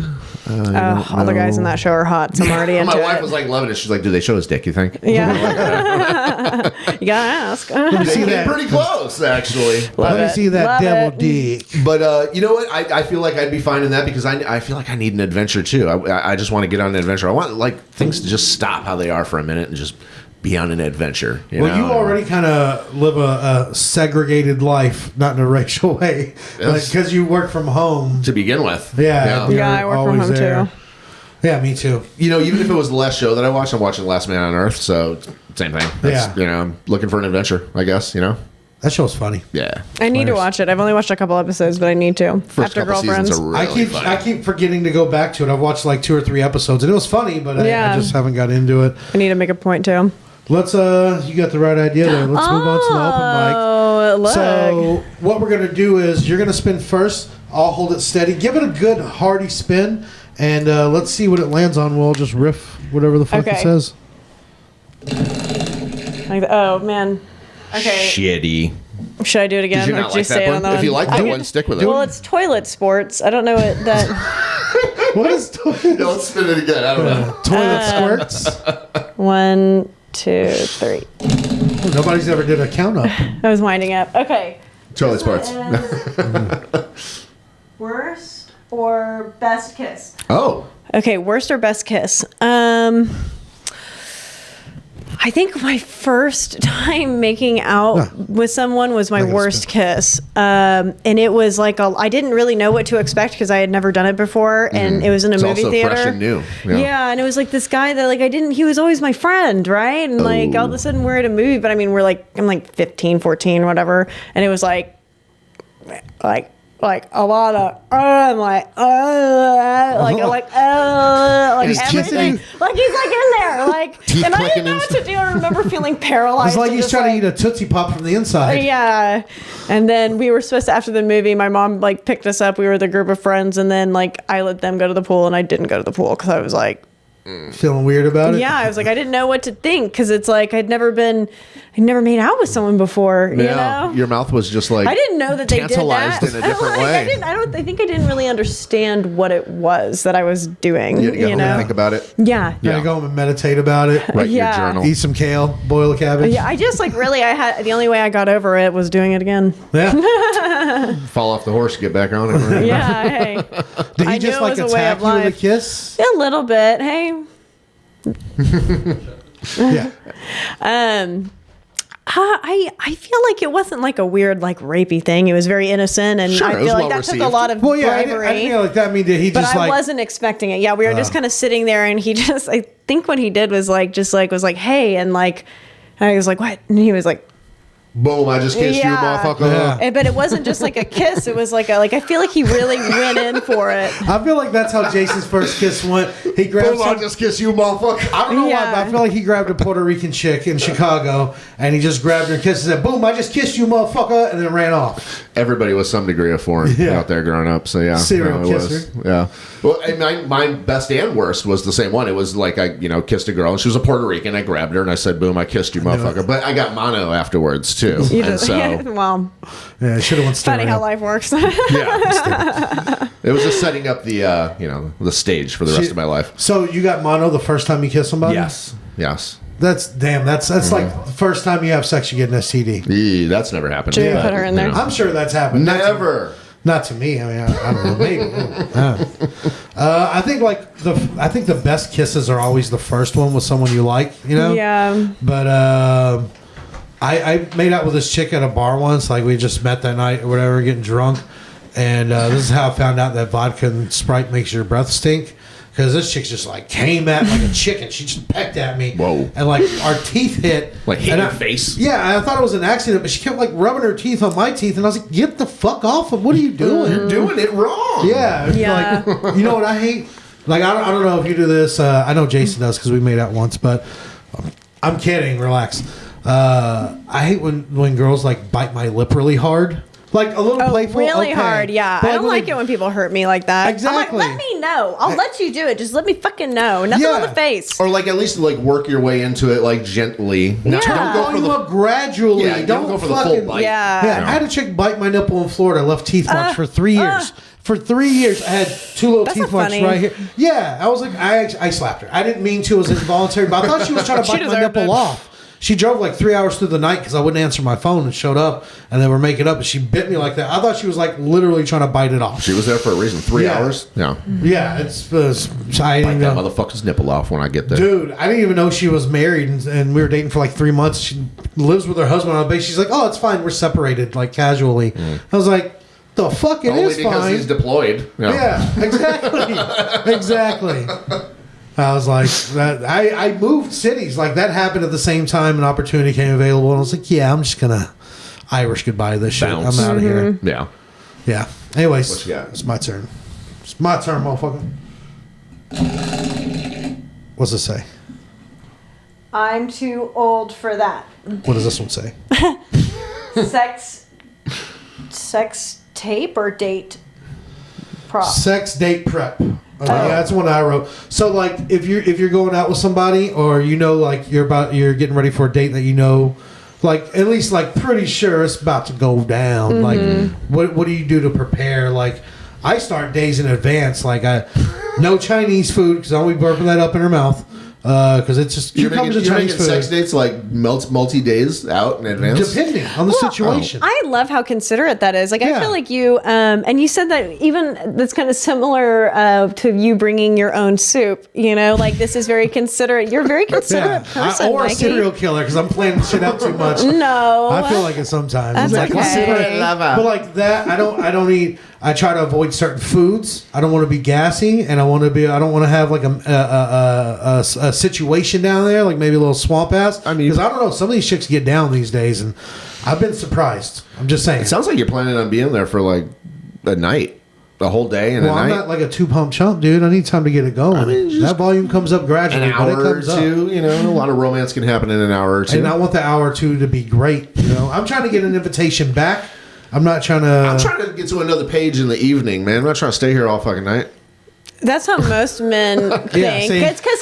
All the guys in that show are hot, so I'm already into My it. wife was like loving it. She's like, "Do they show his dick? You think?" Yeah. You gotta ask. They see came that. pretty close, actually. Love Let me it. see that Love devil it. dick. But you know what? I feel like I'd be fine in that because I feel like I need an adventure too. I just want to get on an adventure. I want like things to just stop how they are for a minute and just be on an adventure. Well, you already kind of live a segregated life, not in a racial way, Yes. because you work from home. to begin with. Yeah, Yeah, I work from always home, there. too. Yeah, me too. You know, even if it was the last show that I watched, I'm watching Last Man on Earth, so same thing. That's, Yeah. You know, I'm looking for an adventure, I guess, you know? That show's funny. Yeah. I need to Hilarious. watch it. I've only watched a couple episodes, but I need to. First After couple Girlfriends. seasons are really funny. I keep forgetting to go back to it. I've watched like 2 or 3 episodes, and it was funny, but I Yeah. just haven't got into it. I need to make a point too. Let's you got the right idea there. Let's move on to the open mic. Oh, look. So what we're gonna do is you're gonna spin first. I'll hold it steady. Give it a good hearty spin, and let's see what it lands on. We'll just riff whatever the fuck it Okay. says. Oh man. Okay. Shitty. Should I do it again? Did you or not did you like say that it one? on that If you like that I one, could- stick with it. Well, it's toilet sports. I don't know what that. What is toilet, Let's spin it again. I don't know. toilet squirts? 1, 2, 3. Nobody's ever did a count up. I was winding up. Okay. Toilet sports. Worst or best kiss? Oh. Okay, worst or best kiss? I think my first time making out Yeah. with someone was my Like a worst spin. kiss. And it was like, I didn't really know what to expect because I had never done it before. And it was in a It's movie also theater. fresh and new. Yeah. And it was like this guy that like, he was always my friend, right? And like all of a sudden we're at a movie, but I mean, I'm like 15, 14, whatever. And it was like a lot of I'm like He's everything kissing? like he's like in there like Teeth and I clicking didn't know and what to do. I remember feeling paralyzed. It's like and he's just trying to eat a Tootsie Pop from the inside. yeah. And then we were supposed to, after the movie, my mom like picked us up. We were the group of friends, and then like I let them go to the pool, and I didn't go to the pool because I was like, Feeling weird about it? yeah, I was like, I didn't know what to think because it's like I'd never made out with someone before. You know, Your mouth was just like I didn't know that they did tantalized that. in a different way. I think I didn't really understand what it was that I was doing. You had to go home and know? think about it. Yeah. You gotta go home and meditate about it. Write Yeah. your journal. Eat some kale, boil a cabbage. Yeah, I just like really, I had the only way I got over it was doing it again. Yeah. Fall off the horse, get back on it. Right? Yeah, hey, Did he I just knew it like was a way attack of you with a life. kiss? a little bit. Hey, Yeah. I feel like it wasn't like a weird like rapey thing. It was very innocent, and Sure, I it was feel like well that received. took a lot of Well, yeah, bravery. I didn't feel like that. I mean, did he but just I like? wasn't expecting it. Yeah, we were just kind of sitting there, and he just I think what he did was was like, hey, and like I was like, what? And he was like, Boom! I just kissed you, motherfucker. Yeah. but it wasn't just like a kiss. It was like I feel like he really went in for it. I feel like that's how Jason's first kiss went. He grabbed. Boom! I just kissed you, motherfucker. I don't know why, Yeah. but I feel like he grabbed a Puerto Rican chick in Chicago, and he just grabbed her and kissed and said, "Boom! I just kissed you, motherfucker," and then ran off. Everybody was some degree of foreign out there growing up, so yeah, Serial it kisser. was. Yeah. Well, and my best and worst was the same one. It was like I kissed a girl, and she was a Puerto Rican. I grabbed her and I said, "Boom! I kissed you, motherfucker." But I got mono afterwards too, You and just, so well, Yeah, should have went funny how stereo. life works. yeah, it was just setting up the the stage for the rest of my life. So you got mono the first time you kissed somebody? Yes. That's like the first time you have sex, you get an STD. That's never happened. Should we but, put her in there? I'm sure that's happened. Never. Not to me. I mean, I don't know. Maybe. I think I think the best kisses are always the first one with someone you like. You know. Yeah. But I made out with this chick at a bar once. Like we just met that night or whatever, getting drunk, and this is how I found out that vodka and Sprite makes your breath stink. Because this chick just like came at like a chicken. She just pecked at me. Whoa. And like our teeth hit. Like hit and your face? Yeah, I thought it was an accident, but she kept like rubbing her teeth on my teeth. And I was like, get the fuck off of what are you doing? You're doing it wrong. Yeah. Yeah. Like, you know what I hate? Like, I don't know if you do this. I know Jason does because we made out once, but I'm kidding. Relax. I hate when girls like bite my lip really hard. Like a little playful. Really okay. hard, yeah. But I don't when like they- it when people hurt me like that. Exactly. I'm like, let me know. I'll let you do it. Just let me fucking know. Nothing on Yeah. the face. Or like at least like work your way into it like gently. Yeah. Don't go for Volume the up gradually. Yeah, don't go for the full bite. Yeah. Yeah, I had a chick bite my nipple in Florida. I left teeth marks for 3 years. For 3 years, I had two little That's teeth not marks funny. right here. Yeah, I was like, I slapped her. I didn't mean to. It was involuntary, but I thought she was trying to She bite my deserved nipple it. off. She drove like 3 hours through the night because I wouldn't answer my phone and showed up, and they were making up, and she bit me like that. I thought she was like literally trying to bite it off. She was there for a reason. 3 Yeah. hours? Yeah. Yeah, it's I Bite didn't that know. motherfucker's nipple off when I get there. Dude, I didn't even know she was married, and we were dating for like 3 months. She lives with her husband on a base. She's like, "Oh, it's fine. We're separated, like casually." I was like, "The fuck, it Only is because fine." he's deployed. Yeah, exactly, exactly. I was like, that. I moved cities. Like that happened at the same time. An opportunity came available, and I was like, "Yeah, I'm just gonna Irish goodbye this shit. Bounce. I'm out of here." Yeah. Yeah. Anyways, What you got? it's my turn. It's my turn, motherfucker. What's it say? I'm too old for that. What does this one say? Sex tape or date prop? Sex date prep. Okay, yeah, that's one I wrote. So like if you're going out with somebody or like you're getting ready for a date that like at least like pretty sure it's about to go down. Like what do you do to prepare? Like I start days in advance. Like no Chinese food because I'll be burping that up in her mouth. Because it's just You're cucumbers making, and you're Chinese making food. sex dates like multi days out in advance? Depending on the situation. I love how considerate that is. Like, I Yeah. feel like you, and you said that even that's kind of similar to you bringing your own soup. Like this is very considerate. You're a very considerate person, or a Mikey. serial killer because I'm planning shit out too much. No, I feel like it sometimes. That's It's like, okay. but like that, I don't eat. I try to avoid certain foods. I don't want to be gassy, and I don't want to have like a situation down there, like maybe a little swamp ass. I mean, because I don't know, some of these chicks get down these days, and I've been surprised. I'm just saying. It sounds like you're planning on being there for like a night, a whole day and Well, a I'm night. not like a 2-pump chump, dude. I need time to get it going. I mean, just that volume comes up gradually, an but it hour or comes up. two, a lot of romance can happen in an hour or two. And I want the hour or two to be great. I'm trying to get an invitation back. I'm not trying to. I'm trying to get to another page in the evening, man. I'm not trying to stay here all fucking night. that's how most men think. see? It's because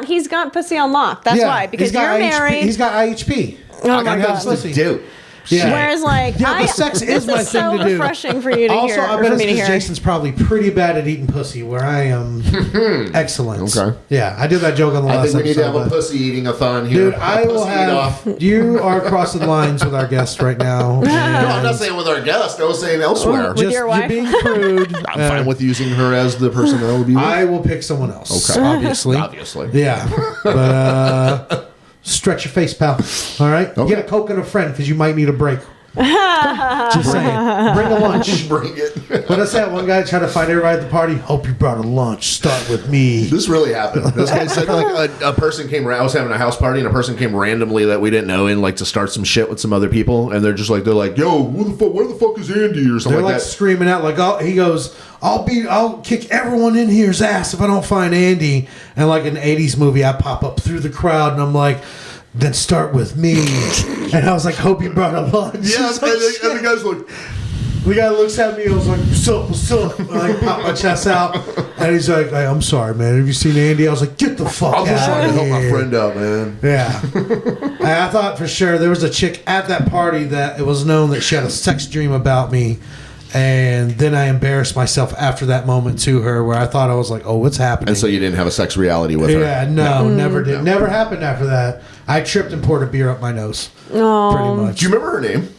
he's got pussy on lock. That's why. Because he's got you're IHP. married. He's got IHP. Oh I my got God. pussy. Dude. Yeah. Whereas, like, Yeah, but sex is this my is so thing to do. refreshing for you to Also, hear. I Or bet for it's me to because hear. Jason's probably pretty bad at eating pussy, where I am excellent. Okay. Yeah, I did that joke on the I last think we need to episode. have a but- pussy eating a thon here. Dude, I A will pussy eat-off. have. You are crossing lines with our guest right now. No, I'm not saying with our guest. I was saying elsewhere. With your wife? You're being crude. I'm fine with using her as the person that will be with. I will pick someone else. Okay. Obviously. Obviously. Yeah. But stretch your face, pal. All right? Okay. Get a Coke and a friend because you might need a break. Just saying. Bring a lunch. Bring it. What I said, one guy tried to fight everybody at the party. Hope you brought a lunch. Start with me. This really happened. This guy said like a person came. I was having a house party and a person came randomly that we didn't know in like to start some shit with some other people, and they're like, yo, where the fuck is Andy or something They're like like that. screaming out like, oh, he goes, I'll kick everyone in here's ass if I don't find Andy. And like an 80s movie, I pop up through the crowd and I'm like, then start with me. And I was like, hope you brought a lunch. Yeah, He's like, and the guy's like, the guy looks at me. I was like, what's up? And I pop my chest out, and he's like, hey, I'm sorry, man. Have you seen Andy? I was like, get the fuck I out was just trying of to help here. my friend out, man. Yeah. And I thought for sure there was a chick at that party that it was known that she had a sex dream about me. And then I embarrassed myself after that moment to her where I thought I was like, oh, what's happening? And so you didn't have a sex reality with her. Yeah, no, never did. Never happened after that. I tripped and poured a beer up my nose. Pretty much. Do you remember her name?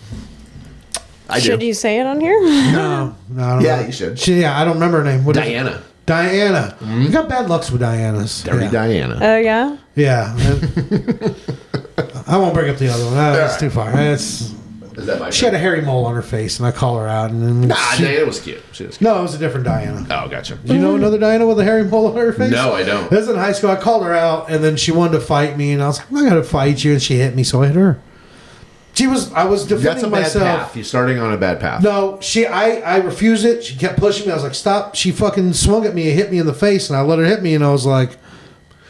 I Should do. you say it on here? No, I don't Yeah, know. you should. Yeah, I don't remember her name. What is it? Diana. Diana. You got bad lucks with Dianas. Dirty yeah. Diana. Oh, yeah? Yeah. I won't bring up the other one. That's right. too far. Is that my She had a hairy mole on her face, and I call her out. And then Nah, Diana was cute. She was cute. no, it was a different Diana. Oh, gotcha. Do you know another Diana with a hairy mole on her face? No, I don't. This is in high school. I called her out, and then she wanted to fight me, and I was like, I'm not going to fight you. And she hit me, so I hit her. I was defending That's a bad myself. path. You're starting on a bad path. No, I refused it. She kept pushing me. I was like, stop. She fucking swung at me and hit me in the face, and I let her hit me, and I was like,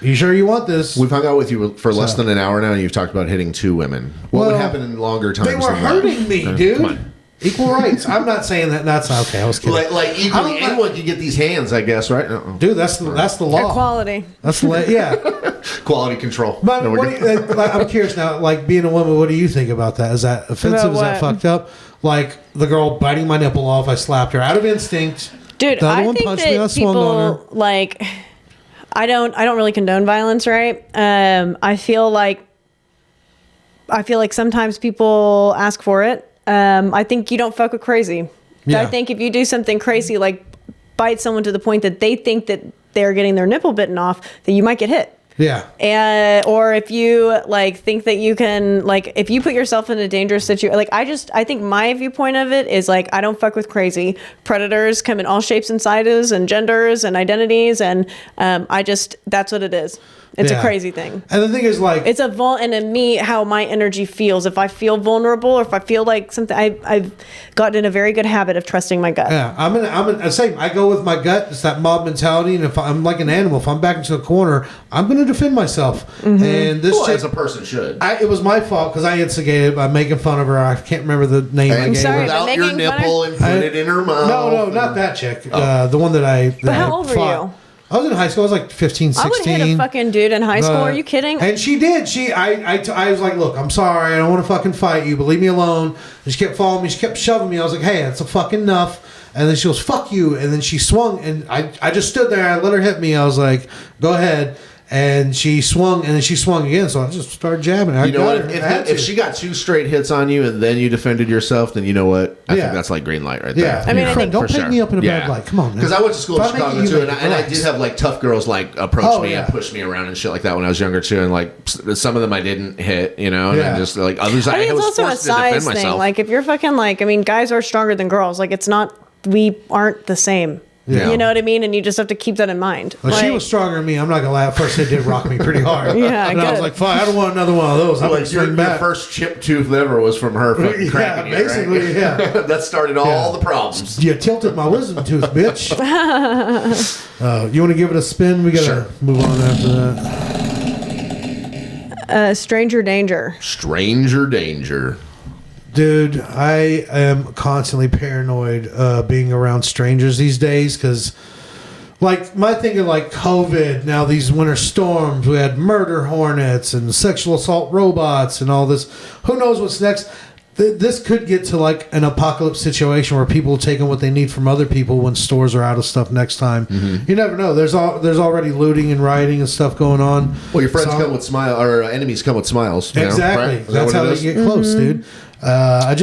you sure you want this? We've hung out with you for less than an hour now, and you've talked about hitting 2 women. What would happen in longer times? They were than that? hurting me, dude. Come on. Equal rights. I'm not saying that. That's okay. I was kidding. Like equally, I don't anyone can get these hands, I guess, right? Uh-oh. Dude, that's the law. Equality. That's the yeah. Quality control. But No, what do you, I'm curious now. Like being a woman, what do you think about that? Is that offensive? About Is that what? fucked up? Like the girl biting my nipple off. I slapped her out of instinct. Dude, The other I one think punched me, I that swung on her. people, like, I don't really condone violence, right? I feel like sometimes people ask for it. I think you don't fuck with crazy. Yeah. I think if you do something crazy, like bite someone to the point that they think that they're getting their nipple bitten off, that you might get hit. Yeah. Or if you like think that you can, like, if you put yourself in a dangerous situation, like I think my viewpoint of it is like, I don't fuck with crazy. Predators come in all shapes and sizes and genders and identities. And that's what it is. It's a Yeah. crazy thing. And the thing is, like, It's and in me, how my energy feels. If I feel vulnerable or if I feel like something, I've gotten in a very good habit of trusting my gut. yeah, I'm in same. I go with my gut. It's that mob mentality, and if I'm like an animal, if I'm back into a corner, I'm going to defend myself. Mm-hmm. And this Well, chick, as a person should. it was my fault because I instigated by making fun of her. I can't remember the name I And gave sorry, her. pulled but out your making fun of- nipple and put it in her mouth. No, not that chick. The one that I. But how old were you? I was in high school. I was like 15, 16. I would hit a fucking dude in high school. Are you kidding? And she did. I was like, look, I'm sorry. I don't want to fucking fight you, but leave me alone. And she kept following me. She kept shoving me. I was like, hey, that's a fucking enough. And then she goes, fuck you. And then she swung. And I just stood there. I let her hit me. I was like, go ahead. And she swung. And then she swung again. So I just started jabbing. I You know got what? her. I had If to. she got 2 straight hits on you and then you defended yourself, then you know what? I Yeah. think that's like green light right Yeah. there. I mean, I Friend, think- don't For pick sure. me up in a Yeah. bad light. Come on, man. Because I went to school in If I make Chicago it, you too, make it. and I Relax. did have like tough girls like approach Oh, me yeah. and push me around and shit like that when I was younger too, and like some of them I didn't hit, you know, and Yeah. then just like others I think was it's also a forced to defend size thing. myself. Like if you're fucking like, I mean, guys are stronger than girls. Like it's not, we aren't the same. Yeah. You know what I mean? And you just have to keep that in mind. Well, she Like- was stronger than me. I'm not gonna lie. At first, it did rock me pretty hard. Yeah, and I was good. like, "Fuck, I don't want another one of those." I'm like gonna your swing back. first chip tooth ever was from her fucking Yeah, cracking you, right? basically, yeah. That started all the problems. You tilted my wisdom tooth, bitch. You want to give it a spin? We gotta Sure. move on after that. stranger danger. Stranger danger. Dude, I am constantly paranoid being around strangers these days because, like, my thing of like COVID, now these winter storms, we had murder hornets and sexual assault robots and all this. Who knows what's next? This could get to like an apocalypse situation where people are taking what they need from other people when stores are out of stuff next time. You never know. There's already looting and rioting and stuff going on. Well, your friends So- come with smile, or enemies come with smiles. You know, Exactly. right? Is that That's what how it they is? get close, dude. I'm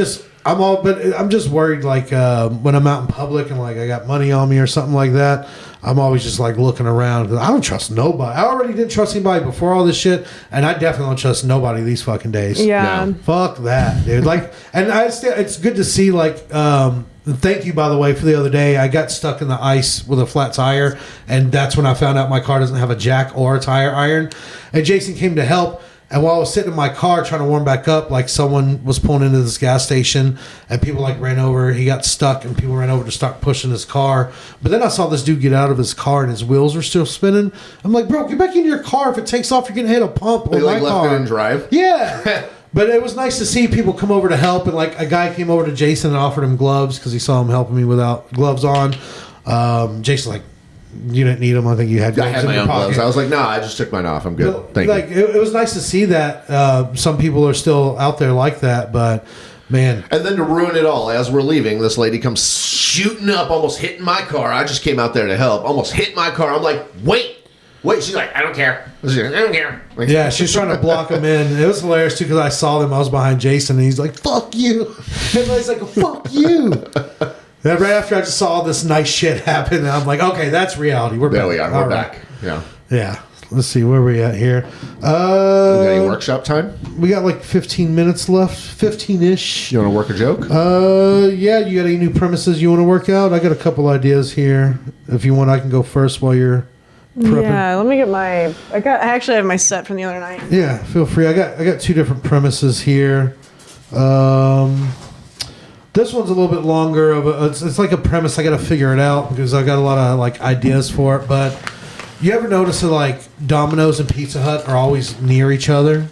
just worried, like when I'm out in public and like I got money on me or something like that. I'm always just like looking around because I don't trust nobody. I already didn't trust anybody before all this shit, and I definitely don't trust nobody these fucking days. Yeah. No. Fuck that, dude. Like, and it's good to see, like, thank you, by the way, for the other day. I got stuck in the ice with a flat tire, and that's when I found out my car doesn't have a jack or a tire iron. And Jason came to help. And while I was sitting in my car trying to warm back up, like someone was pulling into this gas station and people like ran over. He got stuck and people ran over to start pushing his car. But then I saw this dude get out of his car and his wheels were still spinning. I'm like, bro, get back in your car. If it takes off, you're going to hit a pump on my left car. it in drive? Yeah. But it was nice to see people come over to help. And like a guy came over to Jason and offered him gloves because he saw him helping me without gloves on. Jason's like, you didn't need them. I think you had gloves. I had my own gloves. I was like, nah, I just took mine off. I'm good. Thank you. It was nice to see that some people are still out there like that, but man. And then to ruin it all, as we're leaving, this lady comes shooting up, almost hitting my car. I just came out there to help. Almost hit my car. I'm like, wait. She's like, I don't care. I don't care. Like, yeah, she's trying to block him in. It was hilarious too because I saw them. I was behind Jason, and he's like, "Fuck you!" And he's like, "Fuck you." Then right after I just saw this nice shit happen, and I'm like, okay, that's reality. We're there back. we are. We're back. Yeah. Yeah. Let's see where we at here. We got any workshop time? We got like 15 minutes left, 15-ish. You want to work a joke? Yeah. You got any new premises you want to work out? I got a couple ideas here. If you want, I can go first while you're prepping. Yeah, let me get my. I actually have my set from the other night. Yeah, feel free. I got two different premises here. This one's a little bit longer of a. It's like a premise. I got to figure it out because I got a lot of like ideas for it. But you ever notice that like Domino's and Pizza Hut are always near each other?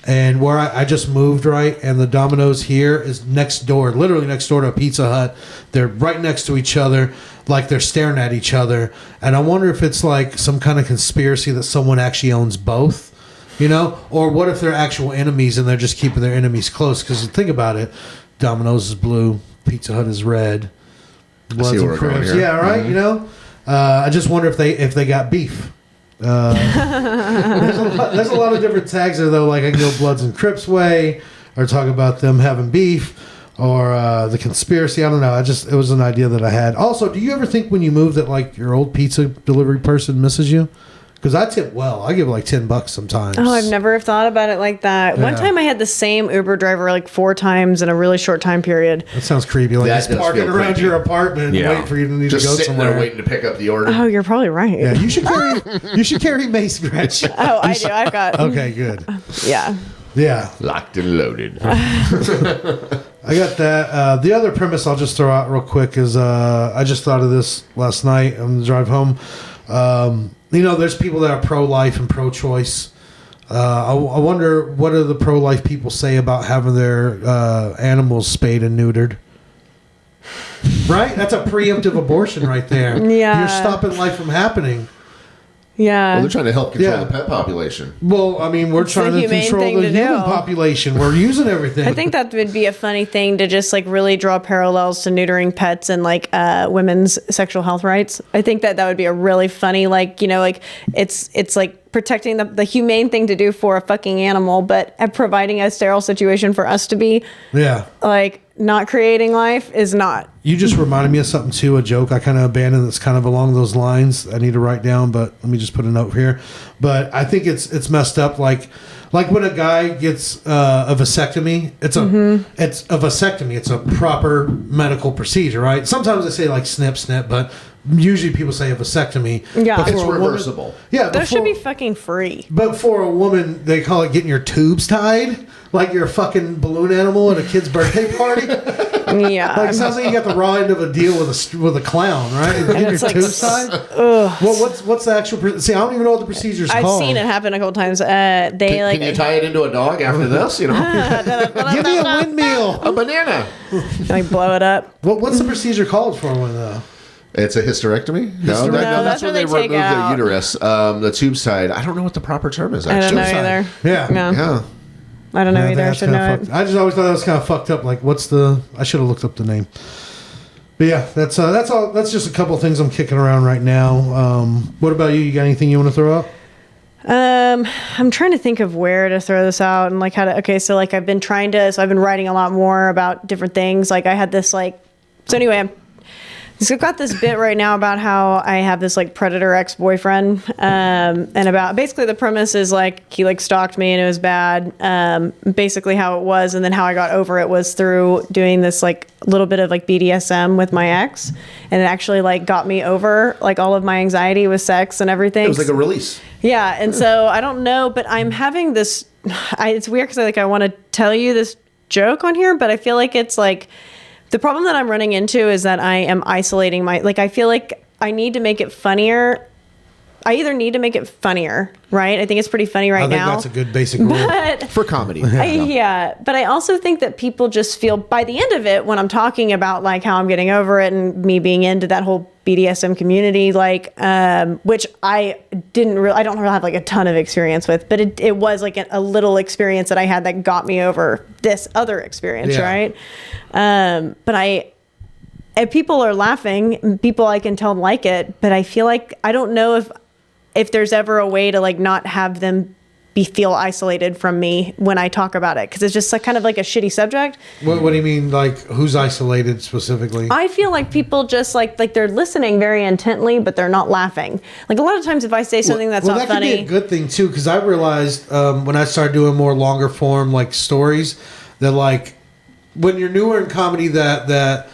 And where I just moved, right, and the Domino's here is next door, literally next door to a Pizza Hut. They're right next to each other, like they're staring at each other. And I wonder if it's like some kind of conspiracy that someone actually owns both, you know? Or what if they're actual enemies and they're just keeping their enemies close? Because think about it. Domino's is blue, Pizza Hut is red. Bloods and Crips. Yeah, right. Mm-hmm. You know, I just wonder if they got beef. There's a lot of different tags there though. Like I can go Bloods and Crips way, or talk about them having beef, or the conspiracy. I don't know. It was an idea that I had. Also, do you ever think when you move that like your old pizza delivery person misses you? Because I tip well. I give like $10 sometimes. Oh, I've never thought about it like that. Yeah. One time I had the same Uber driver like 4 times in a really short time period. That sounds creepy. Like That he's parking does feel around creepy. your apartment and waiting for you to need just to go sitting somewhere. there waiting to pick up the order. Oh, you're probably right. Yeah, you should carry mace, Gretch. Oh, I do. I've got. Okay, good. Yeah. Yeah. Locked and loaded. I got that. The other premise I'll just throw out real quick is I just thought of this last night on the drive home. You know, there's people that are pro-life and pro-choice. I wonder what do the pro-life people say about having their animals spayed and neutered. Right? That's a preemptive abortion right there. Yeah. You're stopping life from happening. Yeah. Well, they're trying to help control Yeah. the pet population. Well, I mean, we're trying the to humane control thing the to human do. population. We're using everything. I think that would be a funny thing to just like really draw parallels to neutering pets and like women's sexual health rights. I think that would be a really funny, like, you know, like it's like protecting the humane thing to do for a fucking animal, but providing a sterile situation for us to be. Yeah. Like not creating life is not. You just reminded me of something too, a joke I kind of abandoned that's kind of along those lines. I need to write down, but let me just put a note here. But I think it's messed up. Like when a guy gets a vasectomy, it's a vasectomy. It's a proper medical procedure, right? Sometimes they say like snip, but usually people say a vasectomy. Yeah. But for It's a woman- reversible. Yeah, Those should be fucking free. But for a woman, they call it getting your tubes tied, like you're a fucking balloon animal at a kid's birthday party. Yeah. Like, it sounds like you got the raw end of a deal with a clown, right? And And your it's like, tubes tied. Well, what's the actual? See, I don't even know what the procedure's I've called. seen it happen a couple times. They Can you tie it into a dog after this? You know, Give me a windmill. a banana. like blow it up. What's the procedure called for one though? It's a hysterectomy. No, No, that's when where they they take remove out- the uterus. The tube side. I don't know what the proper term is. I don't Actually, know either. Yeah. No. Yeah. I don't know Yeah, either. I that's should kinda know it. fucked. I just always thought that was kind of fucked up. Like, I should have looked up the name. But yeah, that's all. That's just a couple of things I'm kicking around right now. What about you? You got anything you want to throw out? I'm trying to think of where to throw this out and like how to. Okay, so like I've been writing a lot more about different things. Like I had this like. So anyway, So I've got this bit right now about how I have this like predator ex-boyfriend, and about basically the premise is like he like stalked me and it was bad. Basically how it was, and then how I got over it was through doing this like little bit of like BDSM with my ex, and it actually like got me over like all of my anxiety with sex and everything. It was like a release. Yeah, and so I don't know, but I'm having this. It's weird because I want to tell you this joke on here, but I feel like it's like. The problem that I'm running into is that I am isolating I feel like I need to make it funnier. I either need to make it funnier, right? I think it's pretty funny right now. I think that's a good basic rule. But, For comedy. but I also think that people just feel by the end of it, when I'm talking about like how I'm getting over it and me being into that whole BDSM community, like, which I don't really have like a ton of experience with, but it was like a little experience that I had that got me over this other experience, right? But people are laughing, people I can tell like it, but I feel like I don't know if there's ever a way to like not have them feel isolated from me when I talk about it, because it's just like kind of like a shitty subject. What do you mean? Like who's isolated specifically? I feel like people just like they're listening very intently, but they're not laughing. Like a lot of times, if I say something that's not funny, that could be a good thing too. Because I realized when I started doing more longer form like stories, that like when you're newer in comedy, that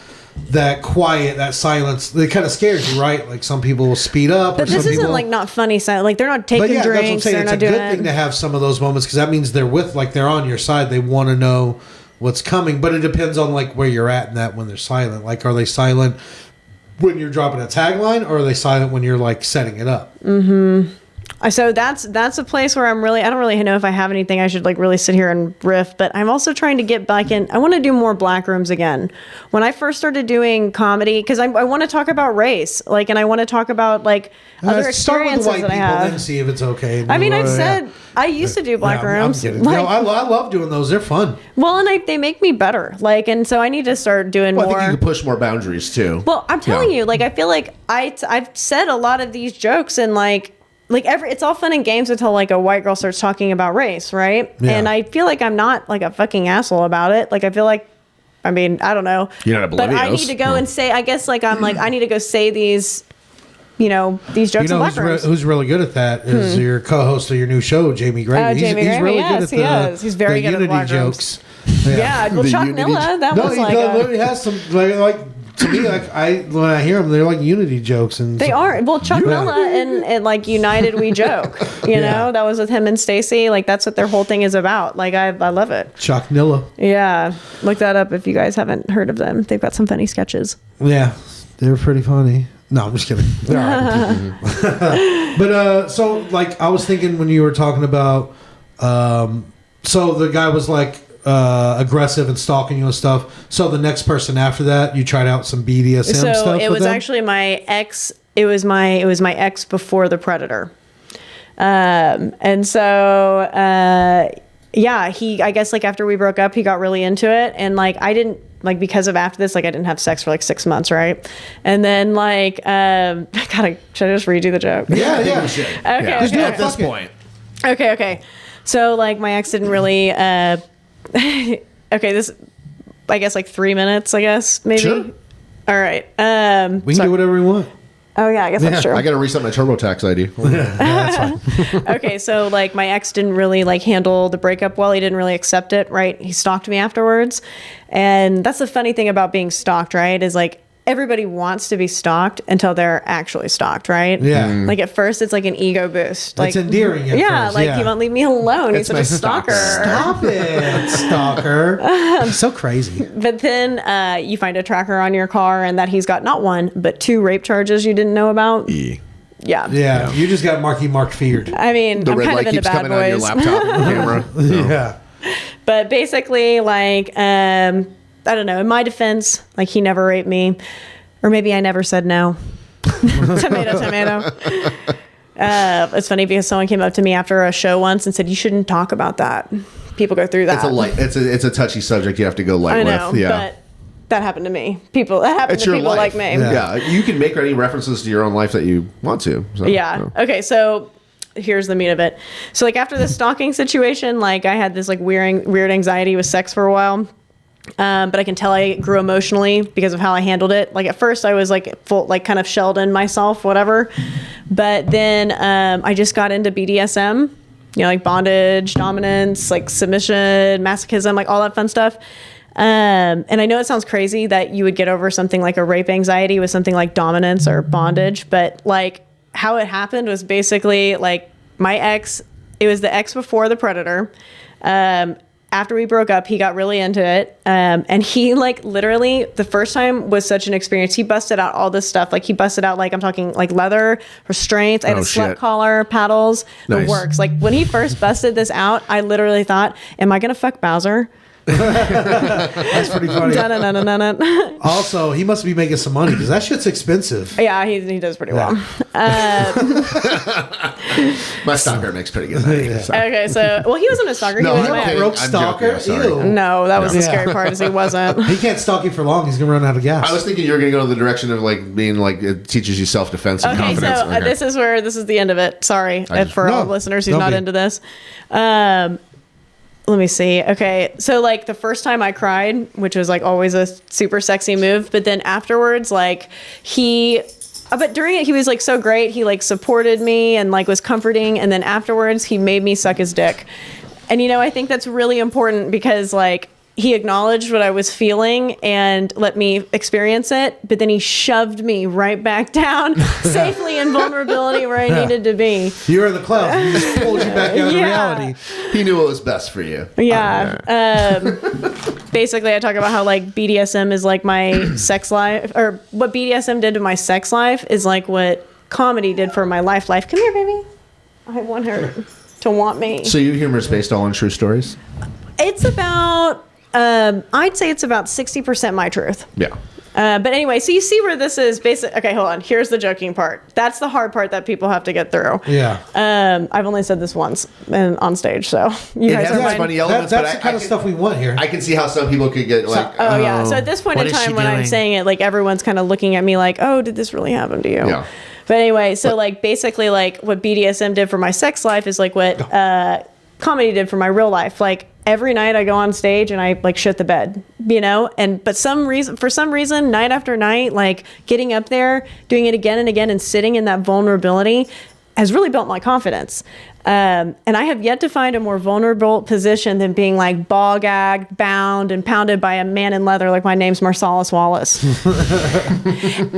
quiet, that silence, it kind of scares you, right? Like some people will speed up. But this isn't like not funny silence. Like they're not taking drinks. That's what I'm saying. It's a good thing to have some of those moments, because that means they're on your side. They want to know what's coming. But it depends on like where you're at in that when they're silent. Like, are they silent when you're dropping a tagline, or are they silent when you're like setting it up? Mm-hmm. So that's a place where I don't really know if I have anything I should like really sit here and riff, but I'm also trying to get back in. I want to do more black rooms again. When I first started doing comedy, because I want to talk about race, like, and I want to talk about like other experiences that I have. And see if it's okay. I mean, I've said I used to do black rooms. I'm kidding. Like, I love doing those. They're fun. Well, and they make me better. Like, and so I need to start doing more. I think you can push more boundaries too. Well, I'm telling you, like, I feel like I've said a lot of these jokes and like it's all fun and games until like a white girl starts talking about race, right? Yeah. And I feel like I'm not like a fucking asshole about it. Like I feel like, I mean, I don't know. You're not oblivious. But I need to go and say, I guess like I'm like, I need to go say these jokes in black rooms. Who's really good at that is your co-host of your new show, Jamie Gray. He's really good at He's very good at black jokes. Yeah, well, Chuck Milla, that was like literally has some like to me, like when I hear them, they're like unity jokes, and they are. Well, Chuck Milla and like United We Joke, you know, that was with him and Stacy. Like that's what their whole thing is about. Like I love it. Chuck Milla. Yeah, look that up if you guys haven't heard of them. They've got some funny sketches. Yeah, they're pretty funny. No, I'm just kidding. All right. But so like I was thinking when you were talking about, so the guy was like aggressive and stalking you and stuff. So the next person after that, you tried out some BDSM stuff. So it was actually my ex. It was my ex before the predator. And so yeah, I guess like after we broke up, he got really into it, and like I didn't. Like because of after this, like I didn't have sex for like 6 months, right? And then like, should I just redo the joke? Yeah, you should. Okay, yeah. Okay. At this point. Okay. So like my ex didn't really. Okay, this, I guess like 3 minutes. I guess maybe. Sure. All right. We can do whatever we want. Oh yeah, I guess that's true. I gotta reset my TurboTax ID. That's fine. Okay, so like my ex didn't really like handle the breakup well. He didn't really accept it, right? He stalked me afterwards. And that's the funny thing about being stalked, right? Is like everybody wants to be stalked until they're actually stalked, right? Yeah. Like at first it's like an ego boost. Like it's endearing at first, like he won't leave me alone. He's such a stalker. Stop it, stalker. So crazy. But then you find a tracker on your car and that he's got not one, but 2 rape charges you didn't know about. Yeah, you just got Mark feared. I mean, the I'm red kind light of into keeps bad coming on your boys. laptop camera. Yeah. But basically, like, I don't know. In my defense, like, he never raped me. Or maybe I never said no. Tomato. It's funny because someone came up to me after a show once and said, you shouldn't talk about that. People go through that. It's a touchy subject you have to go light I know, with. Yeah. But that happened to me. That happened to people like me. Yeah. You can make any references to your own life that you want to. So, yeah. Okay, so here's the meat of it. So like after the stalking situation, like I had this like weird anxiety with sex for a while. But I can tell I grew emotionally because of how I handled it. Like at first I was like full, like kind of shelled in myself, whatever. But then I just got into BDSM, like bondage, dominance, like submission, masochism, like all that fun stuff. And I know it sounds crazy that you would get over something like a rape anxiety with something like dominance or bondage, but like how it happened was basically like my ex, it was the ex before the predator. After we broke up, he got really into it. And he like literally the first time was such an experience. He busted out all this stuff. Like he busted out, like I'm talking like leather, restraints. I had a slut collar, paddles, the works. Like when he first busted this out, I literally thought, am I going to fuck Bowser? That's pretty funny. Also, he must be making some money because that shit's expensive. Yeah, he does pretty well. My stalker makes pretty good money. Yeah. So. Okay, so he wasn't a stalker. No, he was I'm broke stalker. No, that was the scary part. Is he wasn't. He can't stalk you for long. He's gonna run out of gas. I was thinking you were gonna go in the direction of like being like it teaches you self defense and confidence. So this is the end of it. Sorry for all listeners who's not into this. Let me see. Okay. So like the first time I cried, which was like always a super sexy move, but then afterwards, like but during it, he was like so great. He like supported me and like was comforting. And then afterwards he made me suck his dick. And I think that's really important because like he acknowledged what I was feeling and let me experience it, but then he shoved me right back down safely in vulnerability where I needed to be. You were in the clouds. He just pulled you back out of reality. He knew what was best for you. Yeah. Basically, I talk about how like BDSM is like my sex life, or what BDSM did to my sex life is like what comedy did for my life. Come here, baby. I want her to want me. So your humor is based all on true stories? It's about... I'd say it's about 60% my truth. Yeah. But anyway, so you see where this is basic. Okay, hold on. Here's the joking part. That's the hard part that people have to get through. Yeah. I've only said this once on stage, so you guys are fine. Funny elements, that's the kind of stuff we want here. I can see how some people could get like, yeah. So at this point in time, when I'm saying it, like everyone's kind of looking at me like, oh, did this really happen to you? Yeah. But anyway, so like basically like what BDSM did for my sex life is like what comedy did for my real life. Like every night I go on stage and I like shit the bed, but for some reason, night after night, like getting up there, doing it again and again and sitting in that vulnerability has really built my confidence. And I have yet to find a more vulnerable position than being like ball gagged, bound, and pounded by a man in leather like my name's Marsalis Wallace.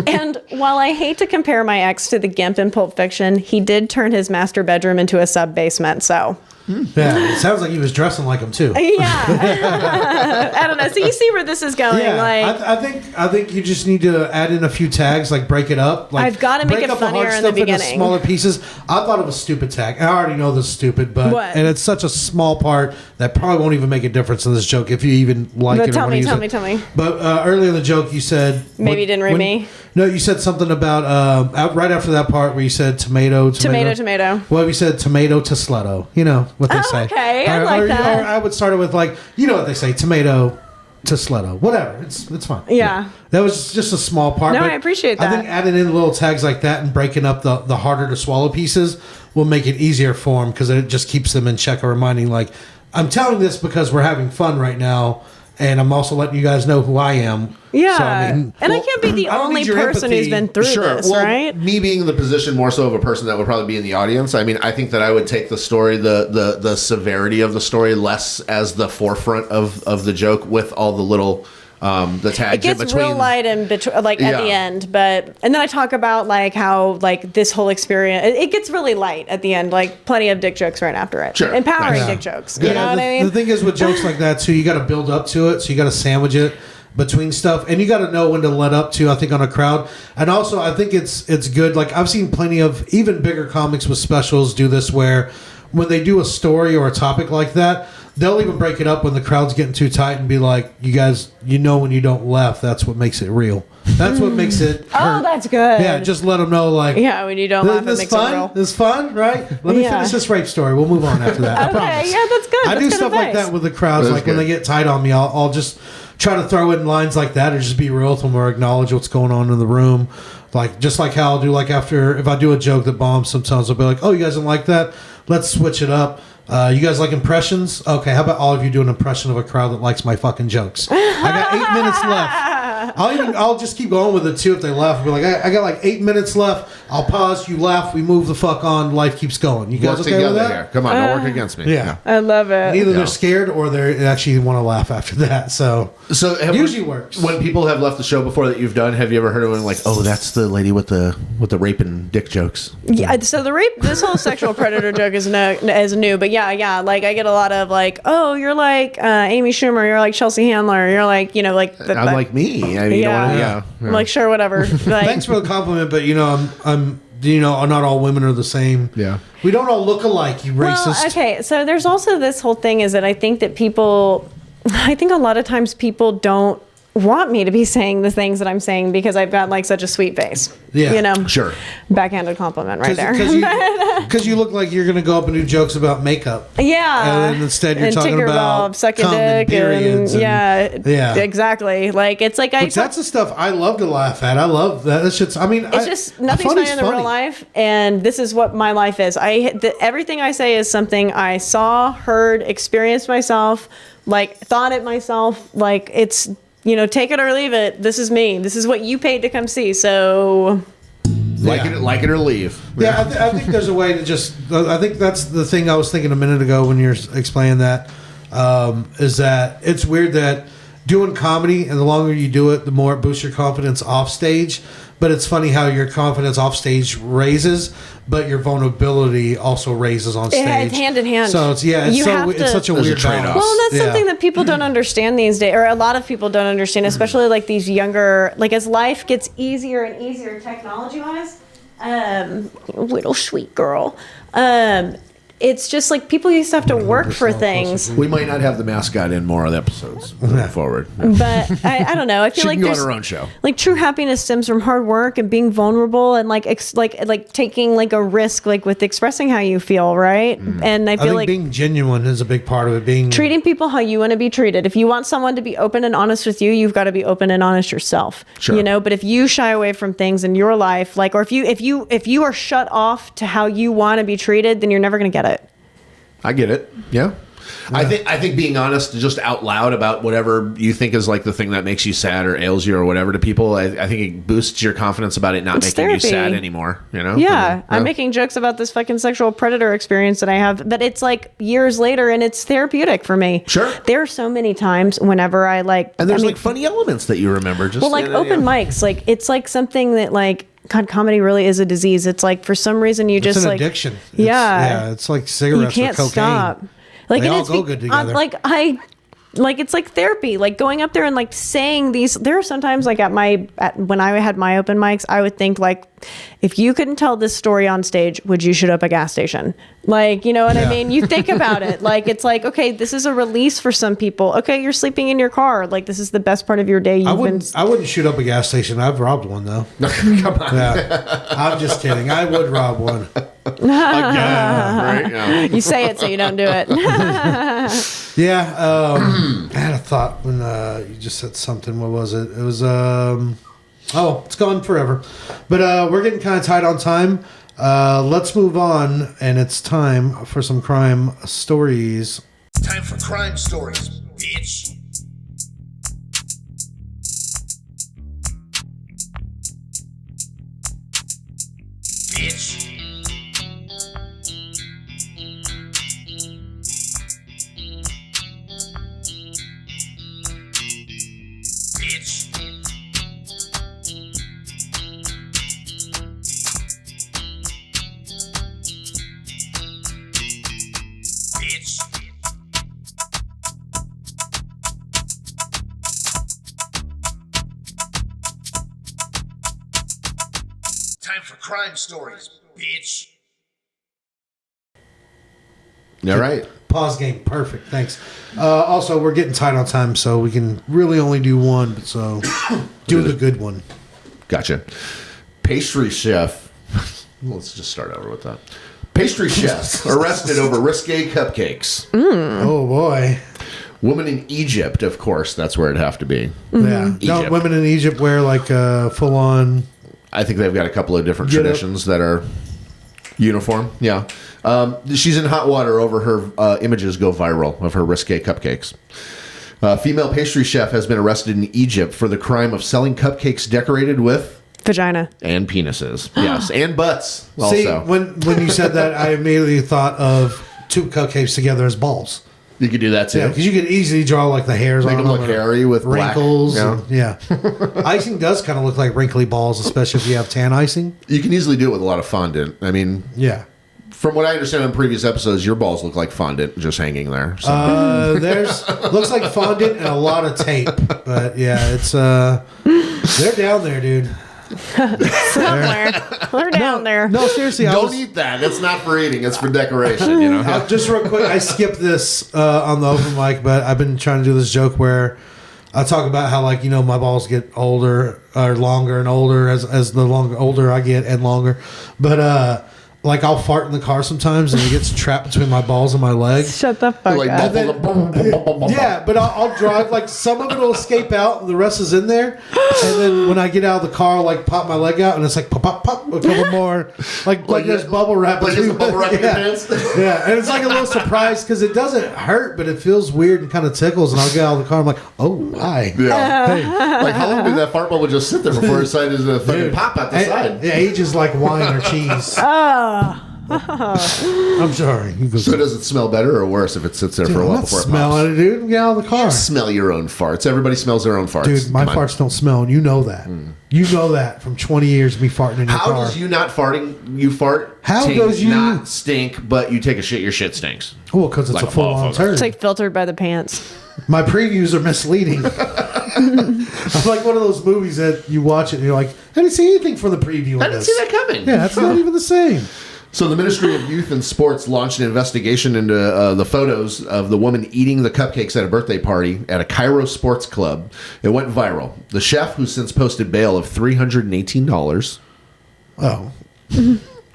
And while I hate to compare my ex to the Gimp in Pulp Fiction, he did turn his master bedroom into a sub-basement, so... Yeah, it sounds like he was dressing like him too. Yeah, I don't know. So you see where this is going. Yeah, like, I think you just need to add in a few tags, like break it up. Like I've got to make it funnier in the beginning. Smaller pieces. I thought it was stupid tag. I already know this is stupid, but and it's such a small part that probably won't even make a difference in this joke if you even like it. Tell me. But earlier in the joke, you said maybe you didn't read me. No, you said something about right after that part where you said tomato. Well, you said tomato to slutto. You know what they say. Okay, I like that. Or I would start it with like, you know what they say, tomato to slutto. Whatever, it's fine. Yeah. That was just a small part. No, I appreciate that. I think adding in little tags like that and breaking up the harder to swallow pieces will make it easier for them because it just keeps them in check or reminding like, I'm telling this because we're having fun right now. And I'm also letting you guys know who I am. Yeah. So, I mean, and I can't be the only person who's been through this, right? Me being in the position more so of a person that would probably be in the audience, I mean, I think that I would take the story, the severity of the story less as the forefront of the joke with all the little... the tags it gets in between. Real light and at the end, and then I talk about like how like this whole experience it gets really light at the end, like plenty of dick jokes right after it. Sure. Empowering dick jokes. You know what I mean? The thing is with jokes like that too, you got to build up to it, so you got to sandwich it between stuff, and you got to know when to let up to. I think on a crowd, and also I think it's good. Like I've seen plenty of even bigger comics with specials do this, where when they do a story or a topic like that. They'll even break it up when the crowd's getting too tight and be like, you guys, when you don't laugh, that's what makes it real. That's what makes it hurt. Oh, that's good. Yeah, just let them know, like... Yeah, when you don't laugh, it makes it real. This fun, right? Let me finish this rape story. We'll move on after that. I promise. Yeah, that's good. I do stuff like that with the crowds. Like when they get tight on me, I'll just try to throw in lines like that or just be real with them or acknowledge what's going on in the room. Like just like how I'll do like after if I do a joke that bombs, sometimes I'll be like, oh, you guys didn't like that? let's switch it up. You guys like impressions? Okay, how about all of you do an impression of a crowd that likes my fucking jokes? I got 8 minutes left. I'll just keep going with it too if they laugh. I'll be like, I got like 8 minutes left. I'll pause. You laugh. We move the fuck on. Life keeps going. You guys Work okay with together that? here. Come on, don't work against me. Yeah. I love it. And either they're scared or they actually want to laugh after that. So usually works. When people have left the show before that you've done, have you ever heard of anyone like, oh, that's the lady with the rape and dick jokes? Yeah, so this whole sexual predator joke is new, but yeah, like I get a lot of like, oh, you're like Amy Schumer, you're like Chelsea Handler, you're like, like I'm like me. I mean, yeah. I'm like, sure, whatever. Like, Thanks for the compliment, but I'm not all women are the same. Yeah. We don't all look alike, you racist. well, okay, so there's also this whole thing is that I think a lot of times people don't want me to be saying the things that I'm saying because I've got like such a sweet face. Yeah. Sure. Backhanded compliment right there. Because you look like you're going to go up and do jokes about makeup. Yeah. And instead you're and talking about suck a cum and dick periods and yeah, exactly. Like it's like that's the stuff I love to laugh at. I love that. It's just nothing's funny in the real life, and this is what my life is. Everything I say is something I saw, heard, experienced myself, like thought it myself. Like it's take it or leave it. This is me. This is what you paid to come see. So like it or leave. Yeah, I think there's a way to just. I think that's the thing I was thinking a minute ago when you're explaining that. Is that it's weird that doing comedy and the longer you do it, the more it boosts your confidence off stage. But it's funny how your confidence off stage raises, but your vulnerability also raises on stage. Yeah, it's hand in hand. So it's such a weird trade-off. balance. Well, that's something that people don't understand these days, or a lot of people don't understand, especially like these younger, like as life gets easier and easier technology-wise, little sweet girl, it's just like people used to have to work for things. We might not have the mascot in more of the episodes moving forward. But I don't know. I feel She like can go on there's her own show. like true happiness stems from hard work and being vulnerable and like taking like a risk like with expressing how you feel, right? And I feel think like being genuine is a big part of it. Being treating people how you want to be treated. If you want someone to be open and honest with you, you've got to be open and honest yourself. Sure. But if you shy away from things in your life, like, or if you are shut off to how you want to be treated, then you're never going to get it. I get it. Yeah. I think being honest just out loud about whatever you think is like the thing that makes you sad or ails you or whatever to people, I think it boosts your confidence about it not It's making therapy. you sad anymore. Yeah. I'm making jokes about this fucking sexual predator experience that I have, that it's like years later and it's therapeutic for me. Sure. There are so many times whenever I like, And there's like funny elements that you remember. Just open mics, like it's like something that like, God, comedy really is a disease. It's like for some reason you just it's an like addiction. It's like cigarettes you can't or cocaine. stop. Like They and all it's go good together. it's like therapy. Like going up there and like saying these. There are sometimes like when I had my open mics, I would think like, if you couldn't tell this story on stage, would you shoot up a gas station? Like, you know what I mean? You think about it. Like it's like, okay, this is a release for some people. Okay, you're sleeping in your car. Like this is the best part of your day. I wouldn't shoot up a gas station. I've robbed one though. Come on. Yeah, I'm just kidding. I would rob one. Again, right? Yeah. You say it so you don't do it. Yeah, I had a thought when you just said something. What was it? It was it's gone forever. But we're getting kind of tight on time. Let's move on, and it's time for some crime stories. Time for crime stories, bitch. Bitch. Bitch. Bitch. Time for crime stories, bitch. All right. Pause game. Perfect. Thanks. Also, we're getting tight on time, so we can really only do one. So do the good one. Gotcha. Pastry chef. Let's just start over with that. Pastry chef arrested over risque cupcakes. Oh, boy. Woman in Egypt, of course. That's where it'd have to be. Yeah. Don't Egypt. women in Egypt wear like full on... I think they've got a couple of different traditions that are Uniform, yeah. She's in hot water over her images go viral of her risque cupcakes. Female pastry chef has been arrested in Egypt for the crime of selling cupcakes decorated with Vagina. and penises. Yes, and butts also. See, when you said that, I immediately thought of two cupcakes together as balls. You could do that too. Yeah, because you could easily draw like the hairs Make on them look or hairy with wrinkles. black. Yeah. Icing does kind of look like wrinkly balls, especially if you have tan icing. You can easily do it with a lot of fondant. I mean, Yeah. from what I understand in previous episodes, your balls look like fondant just hanging there. So. There's looks like fondant and a lot of tape, but yeah, it's they're down there, dude. Somewhere. They're down there. No, seriously, Don't eat that. It's not for eating. It's for decoration. You know. Just real quick, I skipped this on the open mic, but I've been trying to do this joke where I talk about how, like, you know, my balls get older or longer and older as the older I get and longer. But like, I'll fart in the car sometimes and it gets trapped between my balls and my legs. Shut the fuck Like, up. Yeah, but I'll drive, like, some of it will escape out and the rest is in there. And then when I get out of the car, I'll, like, pop my leg out and it's like pop, pop, pop, a couple more. Like there's bubble wrap. Like there's a bubble wrap in your Yeah. pants. Yeah, and it's like a little surprise because it doesn't hurt, but it feels weird and kind of tickles. And I'll get out of the car, I'm like, oh, hi. Yeah. Like, how long did that fart bubble just sit there before it decided to fucking pop out the side? Yeah, age is like wine or cheese. I'm sorry. You go. So does it smell better or worse if it sits there for a I'm while not before it pops? smelling it, dude. Get out of the car. Smell your own farts. Everybody smells their own farts. Dude, my Come on. farts don't smell, and you know that. You know that from 20 years of me farting in your How car. does you not farting? You fart. How taint does you- not stink? But you take a shit. Your shit stinks. Well, because it's Like a a full-on motherfucker. turd. It's like filtered by the pants. My previews are misleading. I'm like one of those movies that you watch it and you're like, I didn't see anything from the preview. I didn't see that coming. Yeah, that's not even the same. So the Ministry of Youth and Sports launched an investigation into the photos of the woman eating the cupcakes at a birthday party at a Cairo sports club. It went viral. The chef, who's since posted bail of $318. Oh.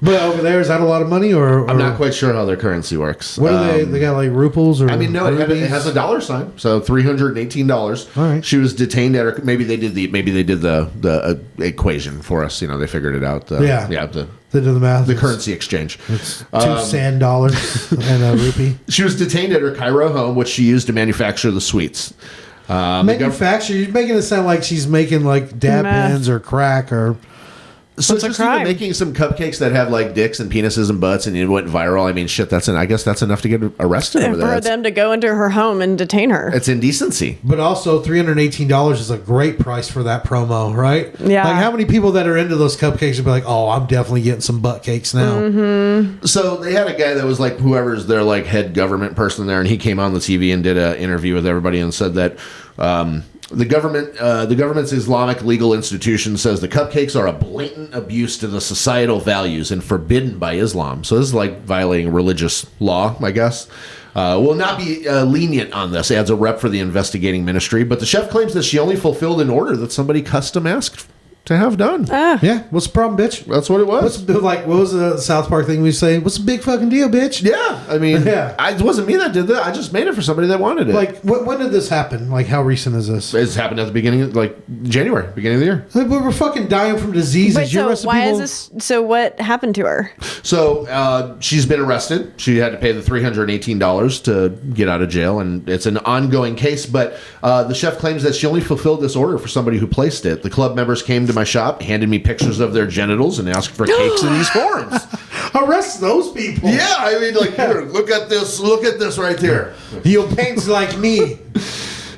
But over there, is that a lot of money? Or I'm not quite sure how their currency works. What are they? They got like ruples or? I mean, no, it has a dollar sign, so $318. All right. She was detained at her. Maybe they did the equation for us. You know, they figured it out. Yeah. They do the math. The currency exchange. It's $2 sand and a rupee. She was detained at her Cairo home, which she used to manufacture the sweets. Manufacture. You're making it sound like she's making like dab Meth. pens or crack or. So What's a just even crime? making some cupcakes that have like dicks and penises and butts and it went viral. I mean, shit. I guess that's enough to get arrested over For there. them to go into her home and detain her. It's indecency. But also, $318 is a great price for that promo, right? Yeah. Like, how many people that are into those cupcakes would be like, "Oh, I'm definitely getting some butt cakes now." Mm-hmm. So they had a guy that was like whoever's their like head government person there, and he came on the TV and did an interview with everybody and said that the government's Islamic legal institution says the cupcakes are a blatant abuse to the societal values and forbidden by Islam. So this is like violating religious law, I guess. Will not be lenient on this, adds a rep for the investigating ministry. But the chef claims that she only fulfilled an order that somebody custom asked to have done. Yeah. What's the problem, bitch? That's what it was. What was the South Park thing we say? What's the big fucking deal, bitch? Yeah, I mean, Yeah. it wasn't me that did that. I just made it for somebody that wanted it. Like, when did this happen? Like, how recent is this? It's happened at the beginning, like January, beginning of the year. Like, we're fucking dying from diseases. Wait, Your so rest of why people- is this? So what happened to her? So she's been arrested. She had to pay the $318 to get out of jail, and it's an ongoing case. But the chef claims that she only fulfilled this order for somebody who placed it. The club members came to my shop, handed me pictures of their genitals, and asked for cakes in these forms. Arrest those people. Yeah, I mean, like, here, look at this right there. You paints like me.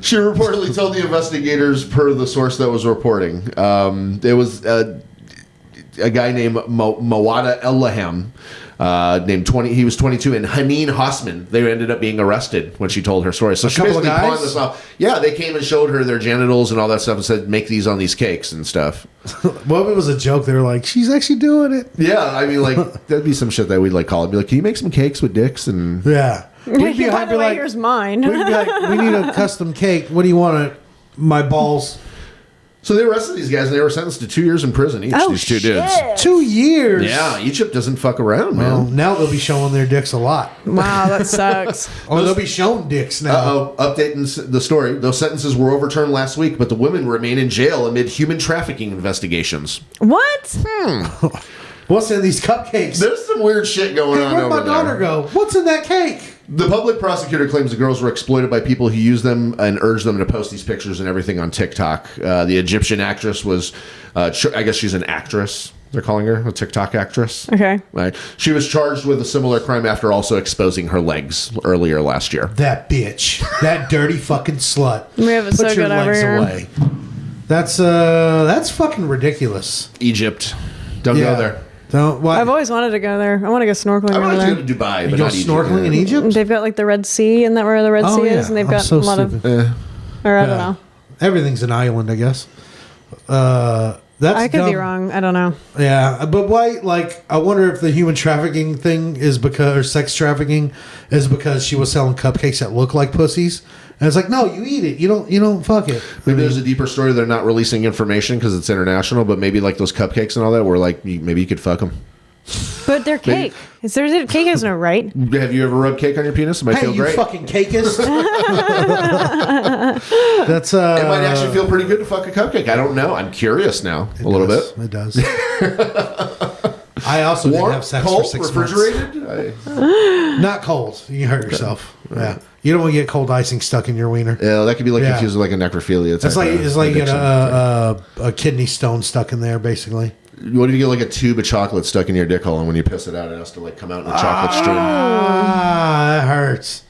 She reportedly told the investigators, per the source that was reporting, there was a guy named Mawada Ellaham, named 20. He was 22, and Haneen Hossman. They ended up being arrested when she told her story. So she couple of basically pawned guys? this off. Yeah, they came and showed her their genitals and all that stuff, and said, "Make these on these cakes and stuff." Well, if it was a joke, they were like, she's actually doing it. Yeah, I mean, like that'd be some shit that we'd like call it. Be like, "Can you make some cakes with dicks?" And Yeah. We'd be, By I'd the be way, like, here's mine. we'd be like, we need a custom cake. What do you want? My balls. so they arrested these guys, and they were sentenced to 2 years in prison each. Oh, These two dudes. shit. 2 years. Yeah, Egypt doesn't fuck around, man. Well, now they'll be showing their dicks a lot. Wow, that sucks. Or they'll be shown dicks now. Updating the story. Those sentences were overturned last week, but the women remain in jail amid human trafficking investigations. What? What's in these cupcakes? There's some weird shit going on Where'd over my daughter there. go? What's in that cake? The public prosecutor claims the girls were exploited by people who used them and urged them to post these pictures and everything on TikTok. The Egyptian actress was, I guess she's an actress. They're calling her a TikTok actress. Okay. Right. She was charged with a similar crime after also exposing her legs earlier last year. That bitch. That dirty fucking slut. We have it Put so your good over legs here. away. That's fucking ridiculous. Egypt. Don't go there. Don't. Why? I've always wanted to go there. I want to go snorkeling I would over like to there. go to Dubai, you but go not Egypt. snorkeling in Egypt? They've got like the Red Sea, and that where the Red Oh, Sea yeah. is, and they've I'm got so a lot stupid. of. Or I don't know. Everything's an island, I guess. That's I could be dumb. wrong. I don't know. Yeah, but why? Like, I wonder if the human trafficking thing is because, or sex trafficking is because she was selling cupcakes that look like pussies, and it's like, no, you eat it. You don't fuck it. Maybe there's a deeper story. They're not releasing information because it's international, but maybe like those cupcakes and all that, where like maybe you could fuck them. But they're cake. Is there cake has no right? Have you ever rubbed cake on your penis? It might Hey, feel you great. fucking cakeist. That's It might actually feel pretty good to fuck a cupcake. I don't know. I'm curious now. A little bit. It does. I also did Warm, have sex cold, for 6 refrigerated. months. Not cold. You hurt yourself. Yeah. You don't want to get cold icing stuck in your wiener. Yeah, that could be like Yeah. confused with like a necrophilia. It's like you get a kidney stone stuck in there, basically. What if you get like a tube of chocolate stuck in your dick hole, and when you piss it out, it has to like come out in a chocolate stream? Ah, that hurts.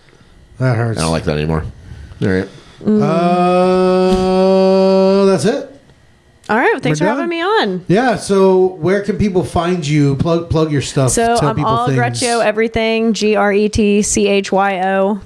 That hurts. I don't like that anymore. All right. That's it. All right. Well, thanks We're for done. having me on. Yeah. So, where can people find you? Plug your stuff. So Tell I'm people all things. Gretchyo everything. GRETCHYO.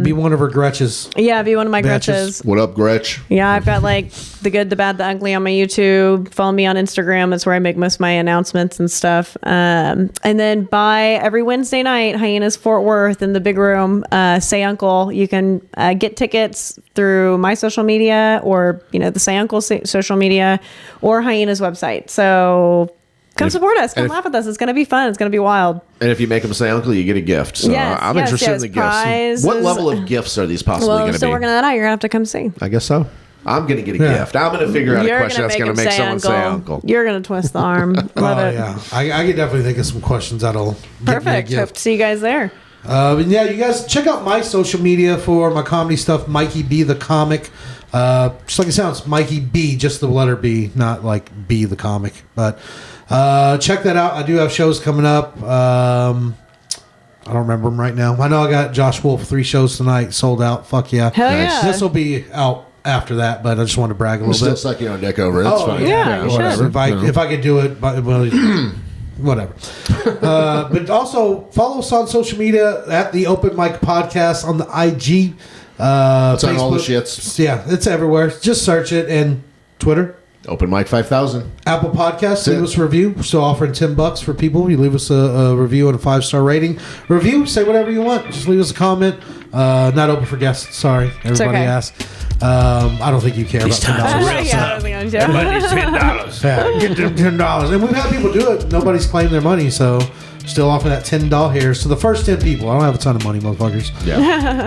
Be one of her Gretches. Yeah, be one of my Batches. Gretches. What up, Gretch? Yeah, I've got like the good, the bad, the ugly on my YouTube. Follow me on Instagram. That's where I make most of my announcements and stuff. And then by every Wednesday night, Hyenas Fort Worth in the big room, Say Uncle. You can get tickets through my social media or, the Say Uncle social media or Hyena's website. So come support us. Come laugh with us. It's going to be fun. It's going to be wild. And if you make them say uncle, you get a gift. So Yes, I'm yes, interested yes. in the Prizes. gifts. What level of gifts are these possibly Well, going I'm to still be? working on that out. You're going to have to come see. I guess so. I'm going to get a Yeah. gift. I'm going to figure out a You're question that's going to make someone say uncle. You're going to twist the arm. Love Oh, it. yeah. I could definitely think of some questions that'll get me a Perfect. gift. Hope to see you guys there. But yeah, you guys check out my social media for my comedy stuff. Mikey B the comic. Just like it sounds, Mikey B, just the letter B, not like B the comic. But check that out. I do have shows coming up. I don't remember them right now. I know I got Josh Wolf 3 shows tonight, sold out. Fuck yeah. Hell yeah. This will be out after that, but I just want to brag a I'm little still bit. sucking on dick over it. That's Oh, fine. yeah, you whatever. should. If I could do it, but well, whatever. But also follow us on social media at the Open Mic Podcast on the IG. It's on all the shits. Yeah, it's everywhere. Just search it, and Twitter, Open Mic 5000. Apple Podcasts. That's Leave it. us a review. We're still offering $10 for people. You leave us a review and a 5-star rating. Review. Say whatever you want. Just leave us a comment. Not open for guests. Sorry, everybody okay. asked. I don't think you care about $10. Yeah, I don't think I'm sure. Yeah, get them $10. And we've had people do it. Nobody's claimed their money, so still offering that $10 here. So the first 10 people. I don't have a ton of money, motherfuckers. Yeah.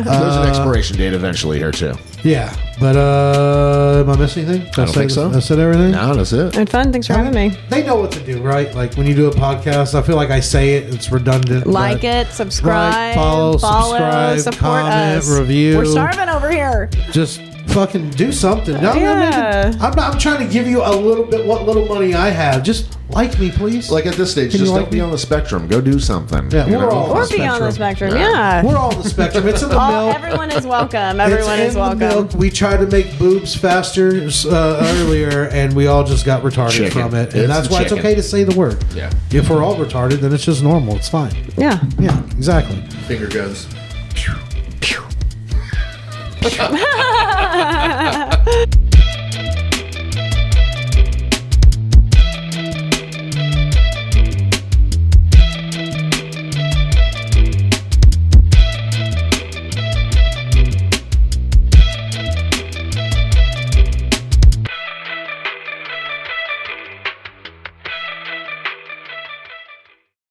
There's an expiration date eventually here, too. Yeah, but am I missing anything? Did I don't think so. I said everything? No, that's it. Had fun. Thanks for having me. They know what to do, right? Like when you do a podcast, I feel like I say it, it's redundant. Like but it, subscribe, like, follow, subscribe, support comment, us. review. We're starving over here. Just fucking do something. No, Yeah. I'm trying to give you a little bit what little money I have. Just like me, please. Like at this stage, Can you just like don't be me? on the spectrum. Go do something. Yeah, You we're know? all Or on the be on the spectrum. spectrum. Yeah. We're all on the spectrum. It's in the milk. Everyone is welcome. It's Everyone in is the welcome. milk. We tried to make boobs faster earlier, and we all just got retarded Chicken. from it. It's And that's the why chicken. it's okay to say the word. Yeah. If we're all retarded, then it's just normal. It's fine. Yeah. Yeah, exactly. Finger guns.